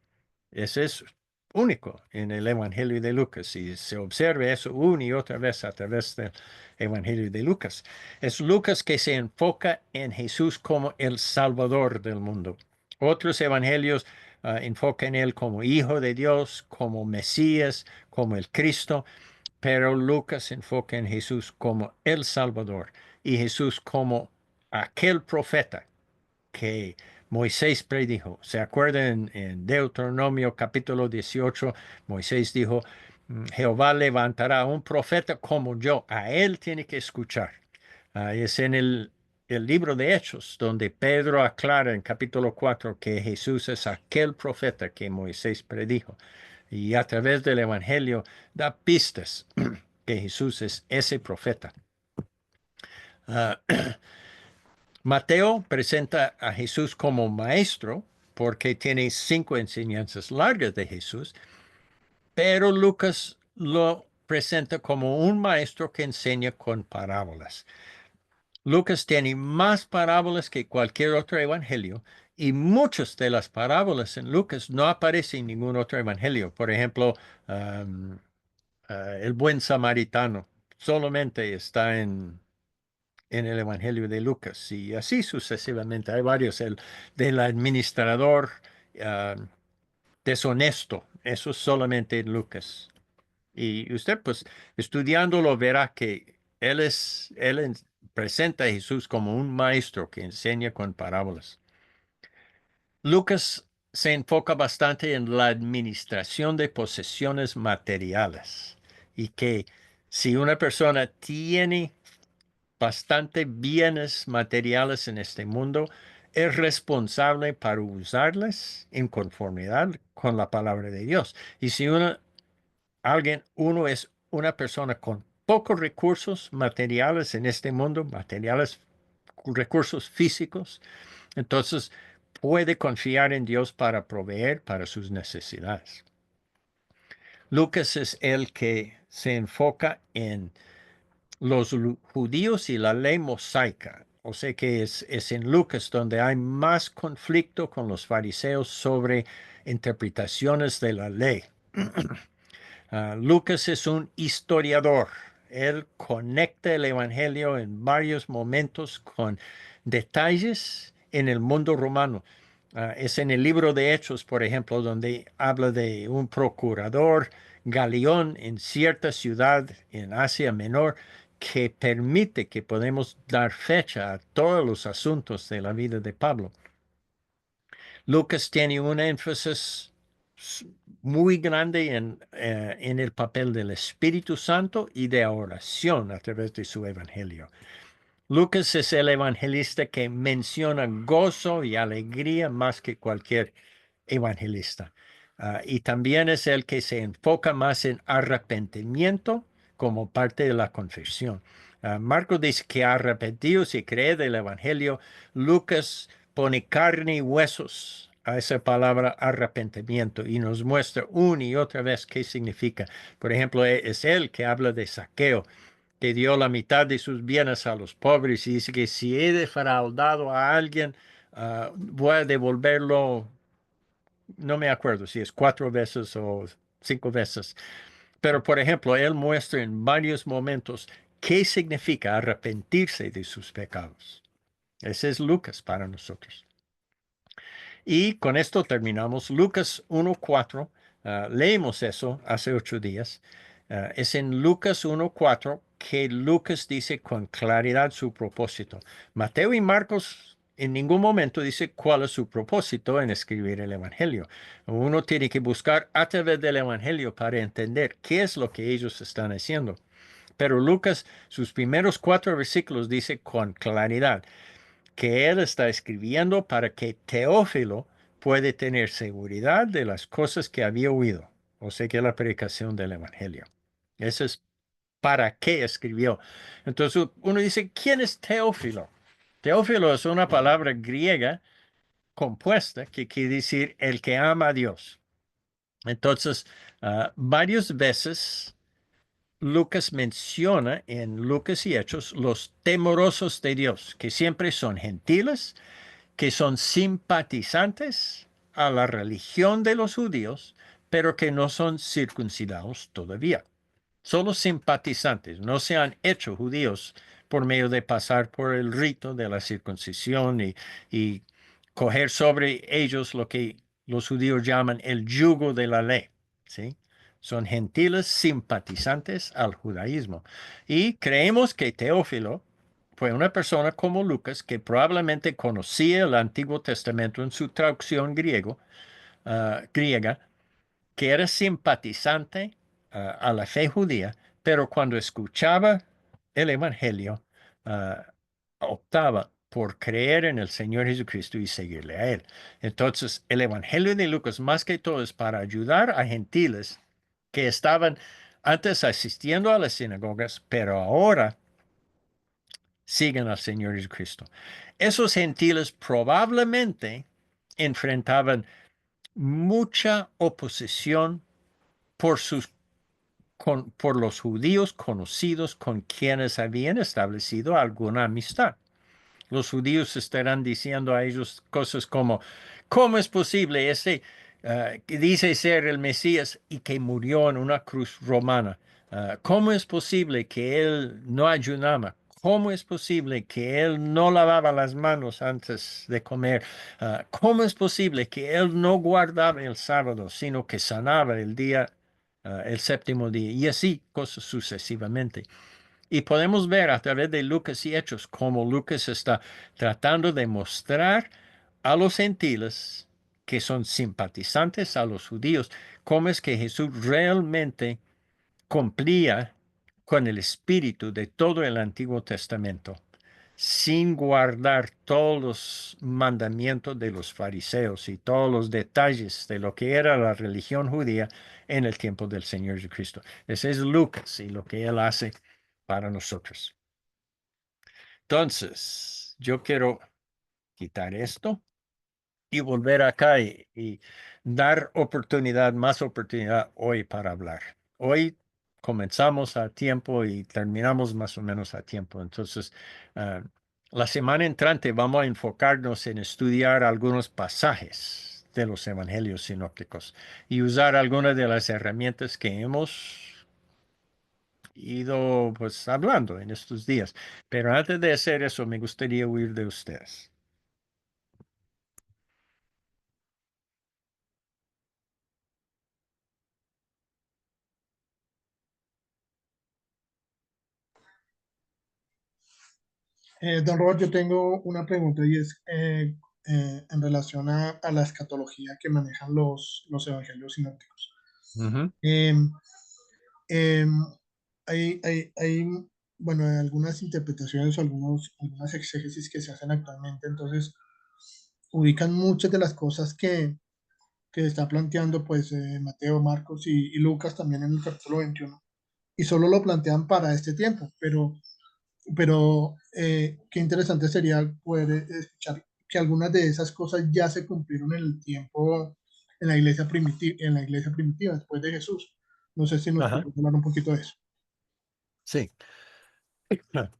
Ese es único en el Evangelio de Lucas y se observa eso una y otra vez a través del Evangelio de Lucas. Es Lucas que se enfoca en Jesús como el Salvador del mundo. Otros evangelios enfocan en él como Hijo de Dios, como Mesías, como el Cristo, pero Lucas se enfoca en Jesús como el Salvador y Jesús como aquel profeta que Moisés predijo. ¿Se acuerdan en Deuteronomio capítulo 18? Moisés dijo, Jehová levantará un profeta como yo, a él tiene que escuchar. Es en el el libro de Hechos, donde Pedro aclara en capítulo 4 que Jesús es aquel profeta que Moisés predijo. Y a través del Evangelio da pistas que Jesús es ese profeta. Ah, Mateo presenta a Jesús como maestro porque tiene 5 enseñanzas largas de Jesús, pero Lucas lo presenta como un maestro que enseña con parábolas. Lucas tiene más parábolas que cualquier otro evangelio y muchas de las parábolas en Lucas no aparecen en ningún otro evangelio. Por ejemplo, um, el buen samaritano solamente está en el evangelio de Lucas y así sucesivamente. Hay varios. El del administrador uh, deshonesto, eso es solamente en Lucas. Y usted, pues, estudiándolo, verá que presenta a Jesús como un maestro que enseña con parábolas. Lucas se enfoca bastante en la administración de posesiones materiales y que si una persona tiene bastante bienes materiales en este mundo, es responsable para usarles en conformidad con la palabra de Dios. Y si uno es una persona con pocos recursos materiales en este mundo, materiales, recursos físicos, entonces puede confiar en Dios para proveer para sus necesidades. Lucas es el que se enfoca en los judíos y la ley mosaica. O sea que es en Lucas donde hay más conflicto con los fariseos sobre interpretaciones de la ley. Lucas es un historiador. Él conecta el Evangelio en varios momentos con detalles en el mundo romano. Es en el libro de Hechos, por ejemplo, donde habla de un procurador Galión en cierta ciudad en Asia Menor que permite que podamos dar fecha a todos los asuntos de la vida de Pablo. Lucas tiene un énfasis muy grande en el papel del Espíritu Santo y de oración a través de su evangelio. Lucas es el evangelista que menciona gozo y alegría más que cualquier evangelista. Y también es el que se enfoca más en arrepentimiento como parte de la confesión. Marcos dice que arrepentidos y cree del evangelio. Lucas pone carne y huesos a esa palabra arrepentimiento y nos muestra una y otra vez qué significa. Por ejemplo, es él que habla de Zaqueo, que dio la mitad de sus bienes a los pobres y dice que si he defraudado a alguien, voy a devolverlo, no me acuerdo si es 4 veces o 5 veces. Pero, por ejemplo, él muestra en varios momentos qué significa arrepentirse de sus pecados. Ese es Lucas para nosotros. Y con esto terminamos. Lucas 1:4. Leímos eso hace 8 días. Es en Lucas 1:4 que Lucas dice con claridad su propósito. Mateo y Marcos en ningún momento dice cuál es su propósito en escribir el Evangelio. Uno tiene que buscar a través del Evangelio para entender qué es lo que ellos están haciendo. Pero Lucas, sus primeros 4 versículos dice con claridad que él está escribiendo para que Teófilo puede tener seguridad de las cosas que había oído. O sea que la predicación del Evangelio. Eso es para qué escribió. Entonces uno dice, ¿quién es Teófilo? Teófilo es una palabra griega compuesta que quiere decir el que ama a Dios. Entonces, varias veces Lucas menciona en Lucas y Hechos los temorosos de Dios, que siempre son gentiles, que son simpatizantes a la religión de los judíos, pero que no son circuncidados todavía. Solo simpatizantes, no se han hecho judíos por medio de pasar por el rito de la circuncisión y coger sobre ellos lo que los judíos llaman el yugo de la ley. ¿Sí? Son gentiles simpatizantes al judaísmo. Y creemos que Teófilo fue una persona como Lucas que probablemente conocía el Antiguo Testamento en su traducción griega, que era simpatizante a la fe judía, pero cuando escuchaba el Evangelio, optaba por creer en el Señor Jesucristo y seguirle a Él. Entonces, el Evangelio de Lucas, más que todo, es para ayudar a gentiles que estaban antes asistiendo a las sinagogas, pero ahora siguen al Señor Jesucristo. Esos gentiles probablemente enfrentaban mucha oposición por por los judíos conocidos con quienes habían establecido alguna amistad. Los judíos estarán diciendo a ellos cosas como, ¿cómo es posible que dice ser el Mesías y que murió en una cruz romana? ¿Cómo es posible que él no ayunaba? ¿Cómo es posible que él no lavaba las manos antes de comer? ¿Cómo es posible que él no guardaba el sábado, sino que sanaba el séptimo día? Y así, cosas sucesivamente. Y podemos ver a través de Lucas y Hechos cómo Lucas está tratando de mostrar a los gentiles que son simpatizantes a los judíos, cómo es que Jesús realmente cumplía con el espíritu de todo el Antiguo Testamento, sin guardar todos los mandamientos de los fariseos y todos los detalles de lo que era la religión judía en el tiempo del Señor Jesucristo. Ese es Lucas y lo que él hace para nosotros. Entonces, yo quiero quitar esto y volver acá y dar más oportunidad hoy para hablar. Hoy comenzamos a tiempo y terminamos más o menos a tiempo. Entonces, ah, la semana entrante vamos a enfocarnos en estudiar algunos pasajes de los evangelios sinópticos y usar algunas de las herramientas que hemos ido pues hablando en estos días. Pero antes de hacer eso, me gustaría oír de ustedes. Don Robert, yo tengo una pregunta y es en relación a la escatología que manejan los evangelios sinópticos. Ujú, Em, em, hay, bueno, algunas interpretaciones o algunas exégesis que se hacen actualmente, entonces ubican muchas de las cosas que está planteando pues Mateo, Marcos y Lucas también en el capítulo 21 y solo lo plantean para este tiempo, pero qué interesante sería poder escuchar que algunas de esas cosas ya se cumplieron en el tiempo en la iglesia primitiva después de Jesús. No sé si nos ajá, puede hablar un poquito de eso. sí.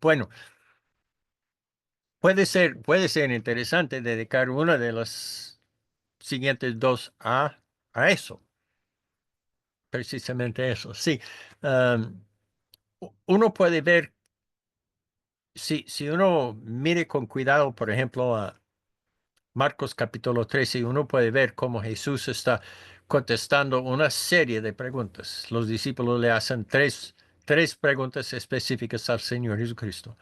Bueno, puede ser interesante dedicar una de las siguientes dos a eso, precisamente eso. Sí. Um, Uno puede ver, si uno mire con cuidado, por ejemplo, a Marcos capítulo 13, uno puede ver cómo Jesús está contestando una serie de preguntas. Los discípulos le hacen tres preguntas específicas al Señor Jesucristo.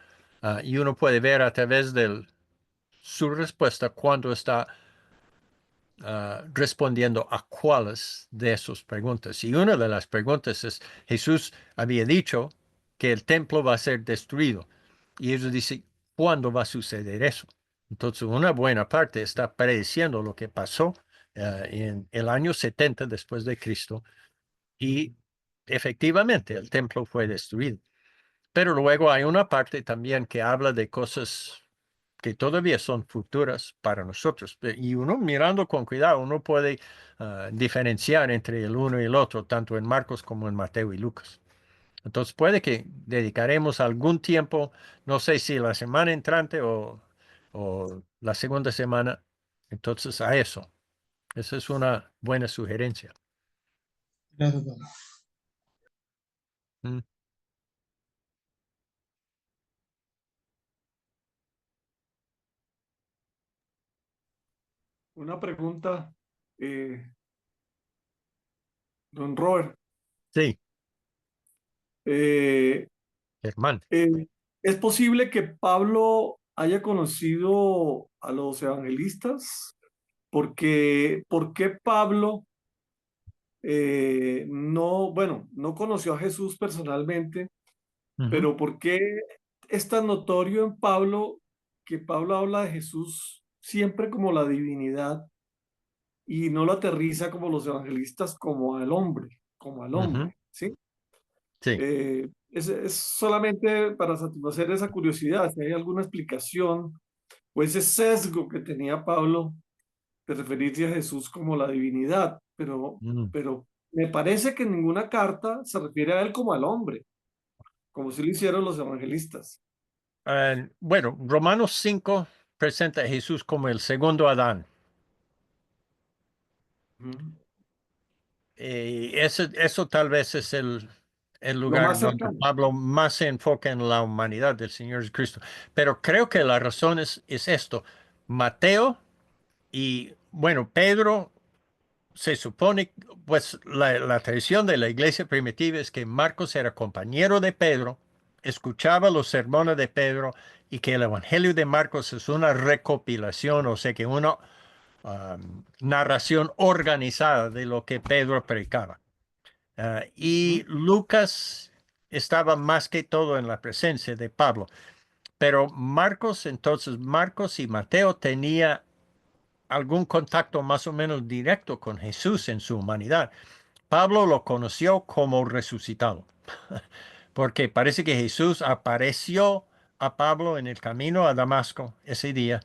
Y uno puede ver a través de su respuesta cuando está respondiendo a cuáles de esas preguntas. Y una de las preguntas es, Jesús había dicho que el templo va a ser destruido. Y ellos dicen, ¿cuándo va a suceder eso? Entonces, una buena parte está prediciendo lo que pasó en el año 70 después de Cristo. Y efectivamente, el templo fue destruido. Pero luego hay una parte también que habla de cosas que todavía son futuras para nosotros. Y uno mirando con cuidado, uno puede diferenciar entre el uno y el otro, tanto en Marcos como en Mateo y Lucas. Entonces puede que dedicaremos algún tiempo, no sé si la semana entrante o la segunda semana, entonces a eso. Esa es una buena sugerencia. Gracias, don. Mm, Una pregunta, eh, don Robert. sí, Eh, Germán. ¿Es posible que Pablo haya conocido a los evangelistas? Porque, ¿por qué Pablo no, bueno, no conoció a Jesús personalmente, Ujú, pero por qué es tan notorio en Pablo que Pablo habla de Jesús siempre como la divinidad y no lo aterriza como los evangelistas como al Ujú. hombre, ¿sí? Sí. Es solamente para satisfacer esa curiosidad, si hay alguna explicación o ese sesgo que tenía Pablo de referirse a Jesús como la divinidad, Mm. pero me parece que en ninguna carta se refiere a él como al hombre, como si lo hicieron los evangelistas. Bueno, Romanos 5 presenta a Jesús como el segundo Adán. Ujú. Eso tal vez es el Lo lugar más donde cercano. Pablo más se enfoca en la humanidad del Señor Jesucristo. Pero creo que la razón es esto. Mateo y, bueno, Pedro se supone, pues la tradición de la iglesia primitiva es que Marcos era compañero de Pedro, escuchaba los sermones de Pedro y que el Evangelio de Marcos es una recopilación, o sea que una narración organizada de lo que Pedro predicaba. Y Ujú. Lucas estaba más que todo en la presencia de Pablo. Pero Marcos, entonces, Marcos y Mateo tenía algún contacto más o menos directo con Jesús en su humanidad. Pablo lo conoció como resucitado, porque parece que Jesús apareció a Pablo en el camino a Damasco ese día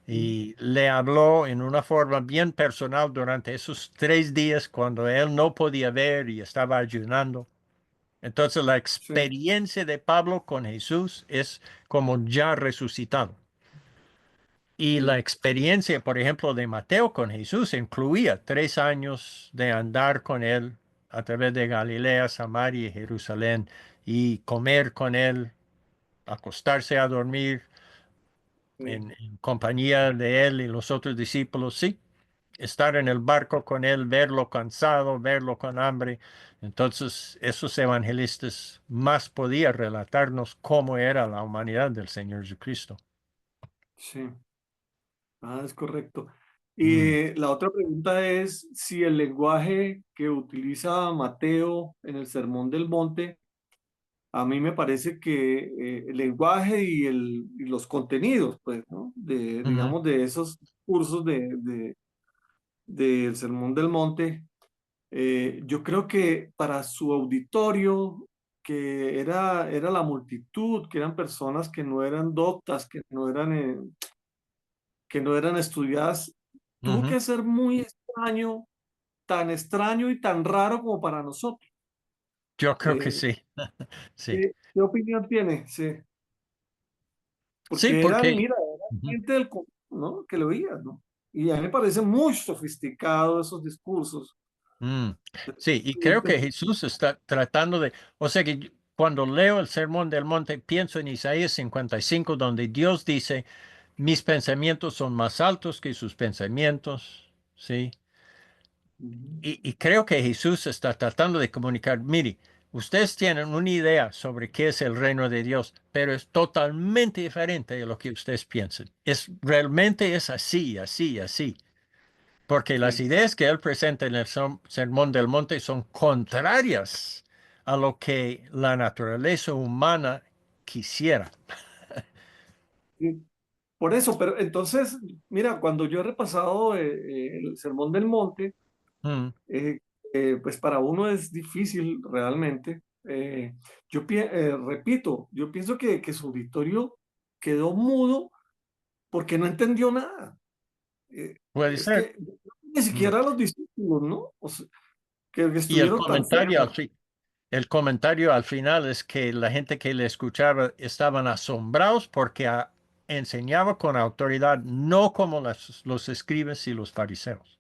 y le habló en una forma bien personal durante esos 3 días cuando él no podía ver y estaba ayunando. Entonces la Sí, experiencia de Pablo con Jesús es como ya resucitado. Y la sí, experiencia, por ejemplo, de Mateo con Jesús incluía 3 años de andar con él a través de Galilea, Samaria y Jerusalén y comer con él, acostarse a dormir sí, en compañía de él y los otros discípulos, sí, estar en el barco con él, verlo cansado, verlo con hambre. Entonces, esos evangelistas más podían relatarnos cómo era la humanidad del Señor Jesucristo. sí. Ah, es correcto. Mm, Y la otra pregunta es si el lenguaje que utiliza Mateo en el Sermón del Monte, a mí me parece que el lenguaje y los contenidos, pues, ¿no? ujú, Digamos, de esos cursos del Sermón del Monte, yo creo que para su auditorio, que era la multitud, que eran personas que no eran doctas, que no eran estudiadas, tuvo ujú. que ser muy extraño, tan extraño y tan raro como para nosotros. Yo creo que Eh, sí, sí. ¿Qué opinión tiene? Sí, Sí, porque eran, porque mira, era ujú, gente del común, ¿no? Que lo oía, ¿no? Y a mí me parece muy sofisticado esos discursos. mm, sí, y creo que Jesús está tratando de, o sea que cuando leo el Sermón del Monte, pienso en Isaías 55, donde Dios dice, mis pensamientos son más altos que sus pensamientos, ¿sí? Ujú. Y creo que Jesús está tratando de comunicar, mire, ustedes tienen una idea sobre qué es el reino de Dios, pero es totalmente diferente de lo que ustedes piensan. Realmente es así, así, así. Porque las Sí, ideas que él presenta en el Sermón del Monte son contrarias a lo que la naturaleza humana quisiera. sí. Por eso, pero entonces, mira, cuando yo he repasado el Sermón del Monte, Mm, eh, pues para uno es difícil realmente. Repito, yo pienso que su auditorio quedó mudo porque no entendió nada. puede Es ser. que ni Mm. siquiera los discípulos, ¿no? O sea, que Y estuvieron tan cerca. el comentario al final es que la gente que le escuchaba estaban asombrados porque enseñaba con autoridad, no como los escribas y los fariseos.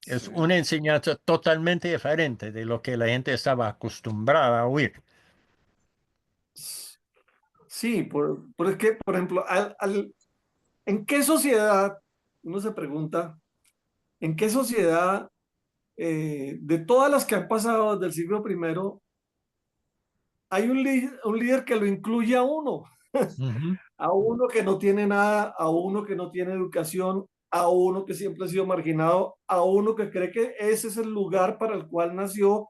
Es Sí, una enseñanza totalmente diferente de lo que la gente estaba acostumbrada a oír. sí, es que, por ejemplo, ¿en qué sociedad, uno se pregunta, en qué sociedad de todas las que han pasado desde el siglo primero, hay un líder que lo incluye Ujú, a uno que no tiene nada, a uno que no tiene educación, a uno que siempre ha sido marginado, a uno que cree que ese es el lugar para el cual nació,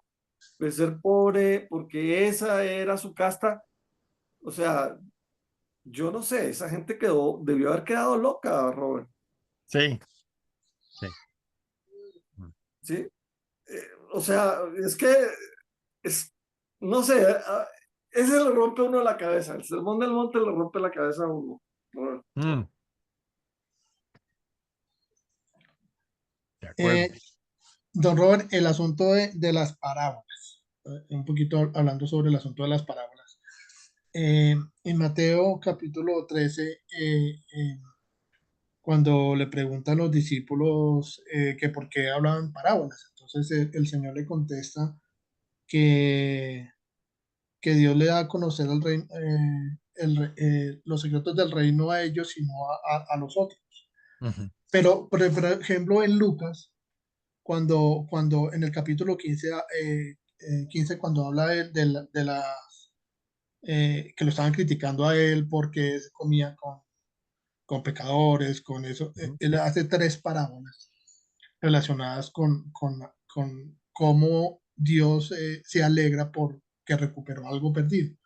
de ser pobre, porque esa era su casta. O sea, yo no sé, esa gente debió haber quedado loca, Robert. Sí, sí. ¿Sí? O sea, es que es, no sé, ese le rompe a uno la cabeza. El sermón del monte le rompe la cabeza a uno. Robert. Mm, de Eh, acuerdo. don Robert, el asunto de las parábolas, un poquito hablando sobre el asunto de las parábolas. En Mateo capítulo 13, cuando le preguntan a los discípulos que por qué hablaban parábolas, entonces el Señor le contesta que, que Dios le da a conocer el reino, los secretos del reino a ellos, sino a los otros. Ujú, Pero, por ejemplo, en Lucas, cuando en el capítulo 15, 15 cuando habla que lo estaban criticando a él porque se comía con pecadores, con eso, ujú. él hace tres parábolas relacionadas con cómo Dios se alegra por que recuperó algo perdido.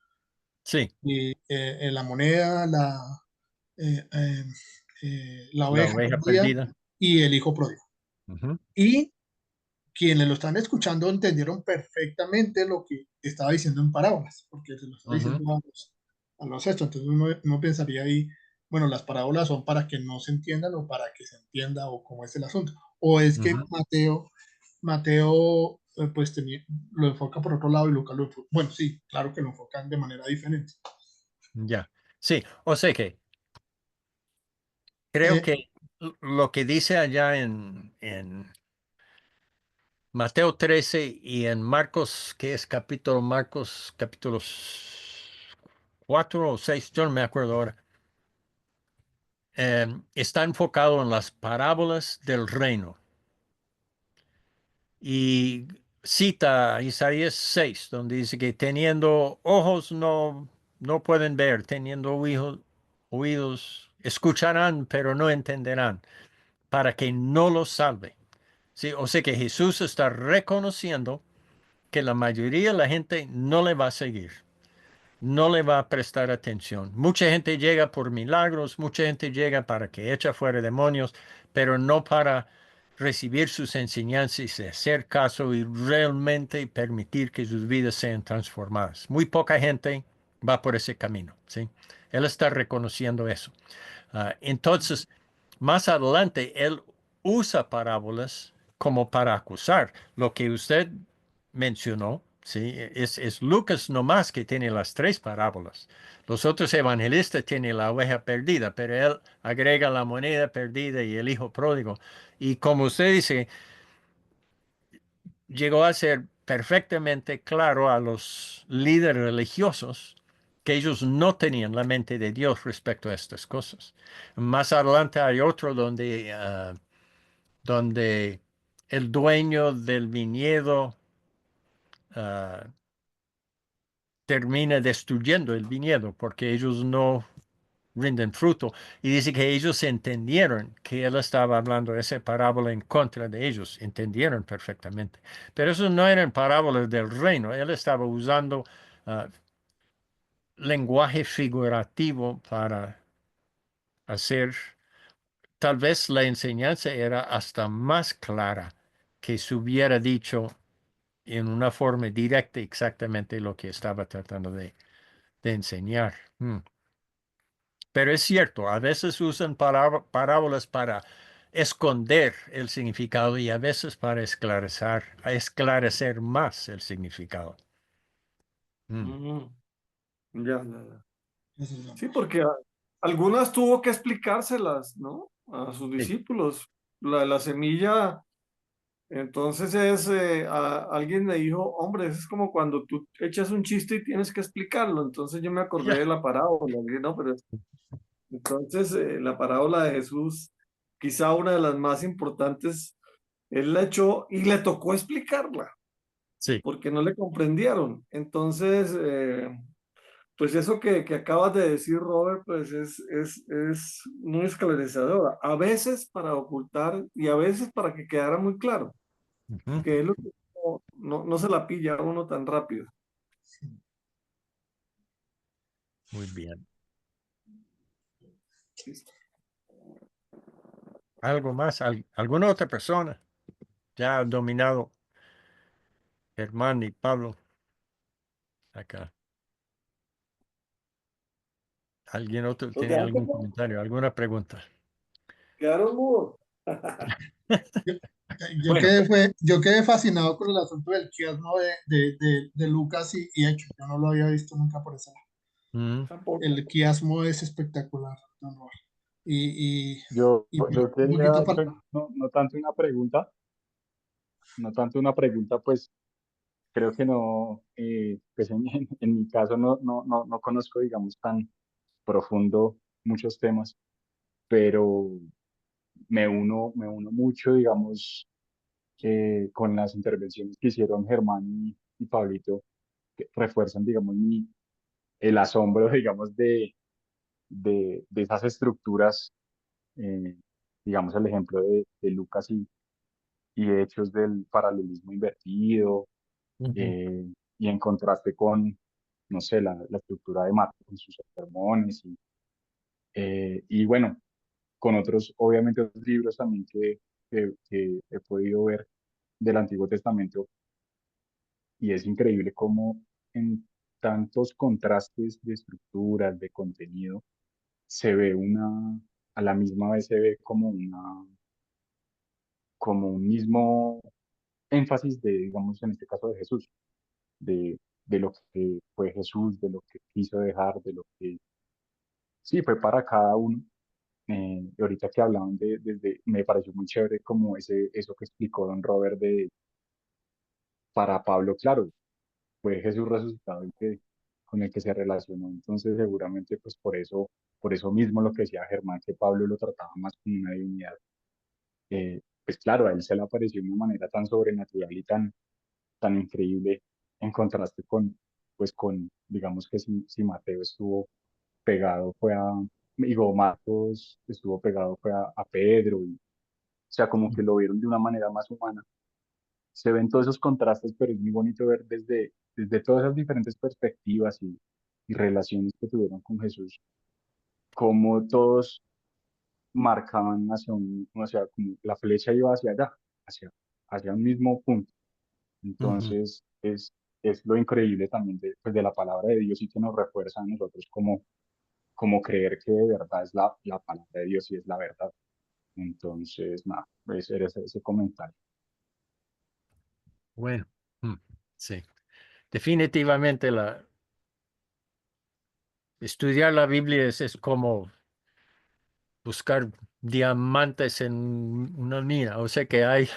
Sí, Y la moneda, eh, eh, la la oveja oveja perdida perdida. y el hijo pródigo. Ujú, Y quienes lo están escuchando entendieron perfectamente lo que estaba diciendo en parábolas, porque se lo estaba ujú, diciendo a los estos. Entonces uno pensaría ahí, bueno, las parábolas son para que no se entiendan o para que se entienda o cómo es el asunto. O es que ujú. Mateo pues lo enfoca por otro lado y Lucas lo enfoca. Bueno, sí, claro que lo enfocan de manera diferente. Ya. Sí, o sea que creo Eh, que lo que dice allá en Mateo 13 y en Marcos, que es Marcos, capítulos 4 o 6, yo no me acuerdo ahora, está enfocado en las parábolas del reino. Y cita Isaías 6, donde dice que teniendo ojos no pueden ver, teniendo oídos escucharán, pero no entenderán, para que no los salve. Sí, o sea que Jesús está reconociendo que la mayoría de la gente no le va a seguir, no le va a prestar atención. Mucha gente llega por milagros, mucha gente llega para que eche fuera demonios, pero no para recibir sus enseñanzas y hacer caso y realmente permitir que sus vidas sean transformadas. Muy poca gente va por ese camino, ¿sí? Él está reconociendo eso. Entonces, más adelante, él usa parábolas como para acusar. Lo que usted mencionó, ¿sí? Es Lucas nomás que tiene las tres parábolas. Los otros evangelistas tienen la oveja perdida, pero él agrega la moneda perdida y el hijo pródigo. Y como usted dice, llegó a ser perfectamente claro a los líderes religiosos que ellos no tenían la mente de Dios respecto a estas cosas. Más adelante hay otro donde el dueño del viñedo ah, termina destruyendo el viñedo porque ellos no rinden fruto. Y dice que ellos entendieron que él estaba hablando de esa parábola en contra de ellos, entendieron perfectamente. Pero eso no eran parábolas del reino, él estaba usando ah, lenguaje figurativo para hacer, tal vez la enseñanza era hasta más clara que si hubiera dicho en una forma directa exactamente lo que estaba tratando de enseñar. Pero es cierto, a veces usan parábolas para esconder el significado y a veces para esclarecer más el significado. Mm, Mm, ya, ya, ya. Eso es Sí, ambos. porque algunas tuvo que explicárselas, ¿no? A sus sí, discípulos. La semilla, entonces alguien me dijo, hombre, es como cuando tú echas un chiste y tienes que explicarlo. Entonces yo me acordé ya, de la parábola. Dije, no, pero entonces la parábola de Jesús, quizá una de las más importantes, él la echó y le tocó explicarla, sí, porque no le comprendieron. Entonces, pues eso que acabas de decir, Robert, pues es muy esclarecedor. A veces para ocultar y a veces para que quedara muy claro, ujú, que es lo que no se la pilla a uno tan rápido. Sí. muy bien. ¿Algo más? ¿Alguna otra persona? Ya ha dominado Germán y Pablo acá. ¿Alguien otro Los tiene de antes algún no, comentario, alguna pregunta? quedaron mudos. Yo, Bueno, yo quedé fascinado con el asunto del quiasmo de Lucas y Hechos. Yo no lo había visto nunca por eso. mm, Tampoco. El quiasmo es espectacular, don Robert. Y, y, Yo un quería, poquito para... no tanto una pregunta, no tanto una pregunta, pues creo que no, pues en mi caso no conozco, digamos, tan profundo muchos temas, pero me uno mucho, digamos, con las intervenciones que hicieron Germán y Pablito, que refuerzan, digamos, el asombro, digamos, de esas estructuras, eh, digamos, el ejemplo de Lucas y Hechos del paralelismo invertido, ujú, eh, y en contraste con, no sé, la estructura de Marcos en sus sermones, y bueno, con otros, obviamente, otros libros también que he podido ver del Antiguo Testamento, y es increíble cómo en tantos contrastes de estructuras, de contenido, se ve a la misma vez se ve como un mismo énfasis de, digamos, en este caso de Jesús, de lo que fue Jesús, de lo que quiso dejar, de lo que sí fue para cada uno. Y ahorita que hablaban me pareció muy chévere como eso que explicó don Robert para Pablo, claro, fue Jesús resucitado con el que se relacionó. Entonces, seguramente, pues por eso mismo lo que decía Germán, que Pablo lo trataba más como una divinidad. Pues claro, a él se le apareció de una manera tan sobrenatural y tan increíble en contraste pues digamos que si Mateo estuvo pegado digo, Marcos estuvo pegado fue a Pedro, o sea, como que lo vieron de una manera más humana. Se ven todos esos contrastes, pero es muy bonito ver desde todas esas diferentes perspectivas y relaciones que tuvieron con Jesús, cómo todos marcaban o sea, como la flecha iba hacia allá, hacia, hacia un mismo punto. ujú. Entonces, es lo increíble también pues, de la palabra de Dios y que nos refuerza a nosotros como creer que de verdad es la palabra de Dios y es la verdad. Entonces, nada, ese era ese comentario. Bueno, sí. Definitivamente estudiar la Biblia es como buscar diamantes en una mina. O sea que hay,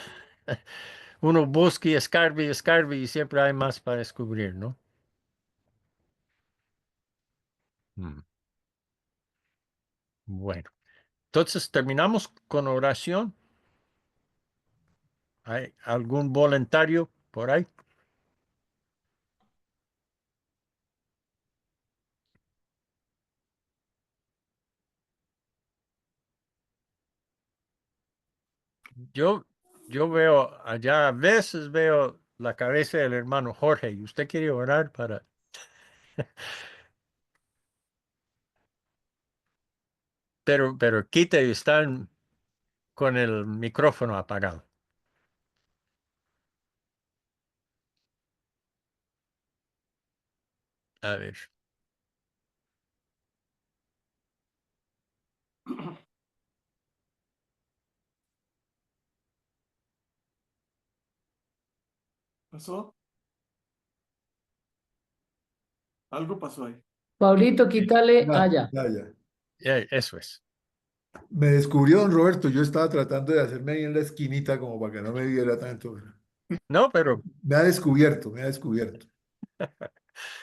uno busca y escarbe y siempre hay más para descubrir, ¿no? Mm, Bueno, entonces terminamos con oración. ¿Hay algún voluntario por ahí? Yo, yo veo allá, a veces veo la cabeza del hermano Jorge y usted quiere orar para... pero quite y están con el micrófono apagado. A ver. ¿Pasó? Algo pasó ahí. Pablito, quítale Ya, allá. ya, ya. Eso es. Me descubrió don Roberto. Yo estaba tratando de hacerme ahí en la esquinita como para que no me viera tanto. No, pero Me ha descubierto, me ha descubierto.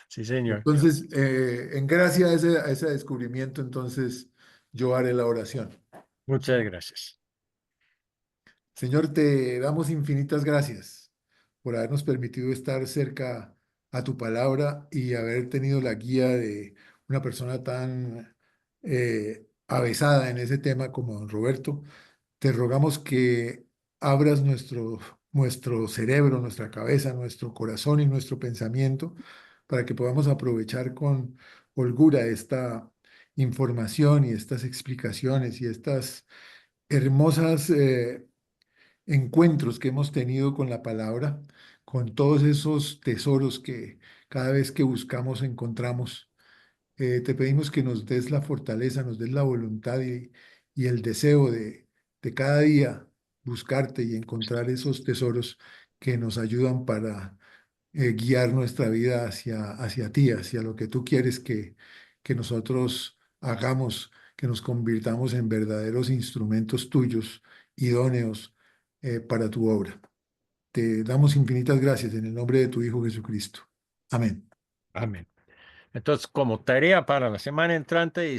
sí, señor. Entonces, en gracia a ese descubrimiento, entonces yo haré la oración. Muchas gracias. Señor, te damos infinitas gracias por habernos permitido estar cerca a tu palabra y haber tenido la guía de una persona tan avesada en ese tema como don Roberto. Te rogamos que abras nuestro cerebro, nuestra cabeza, nuestro corazón y nuestro pensamiento para que podamos aprovechar con holgura información y estas explicaciones y estas hermosas encuentros que hemos tenido con la palabra, con todos esos tesoros que cada vez que buscamos encontramos. Te pedimos que nos des la fortaleza, nos des la voluntad y el deseo de cada día buscarte y encontrar esos tesoros que nos ayudan para guiar nuestra vida hacia ti, hacia lo que tú quieres que nosotros hagamos, que nos convirtamos en verdaderos instrumentos tuyos, idóneos para tu obra. Te damos infinitas gracias en el nombre de tu Hijo Jesucristo. Amén. Amén. Entonces, como tarea para la semana entrante,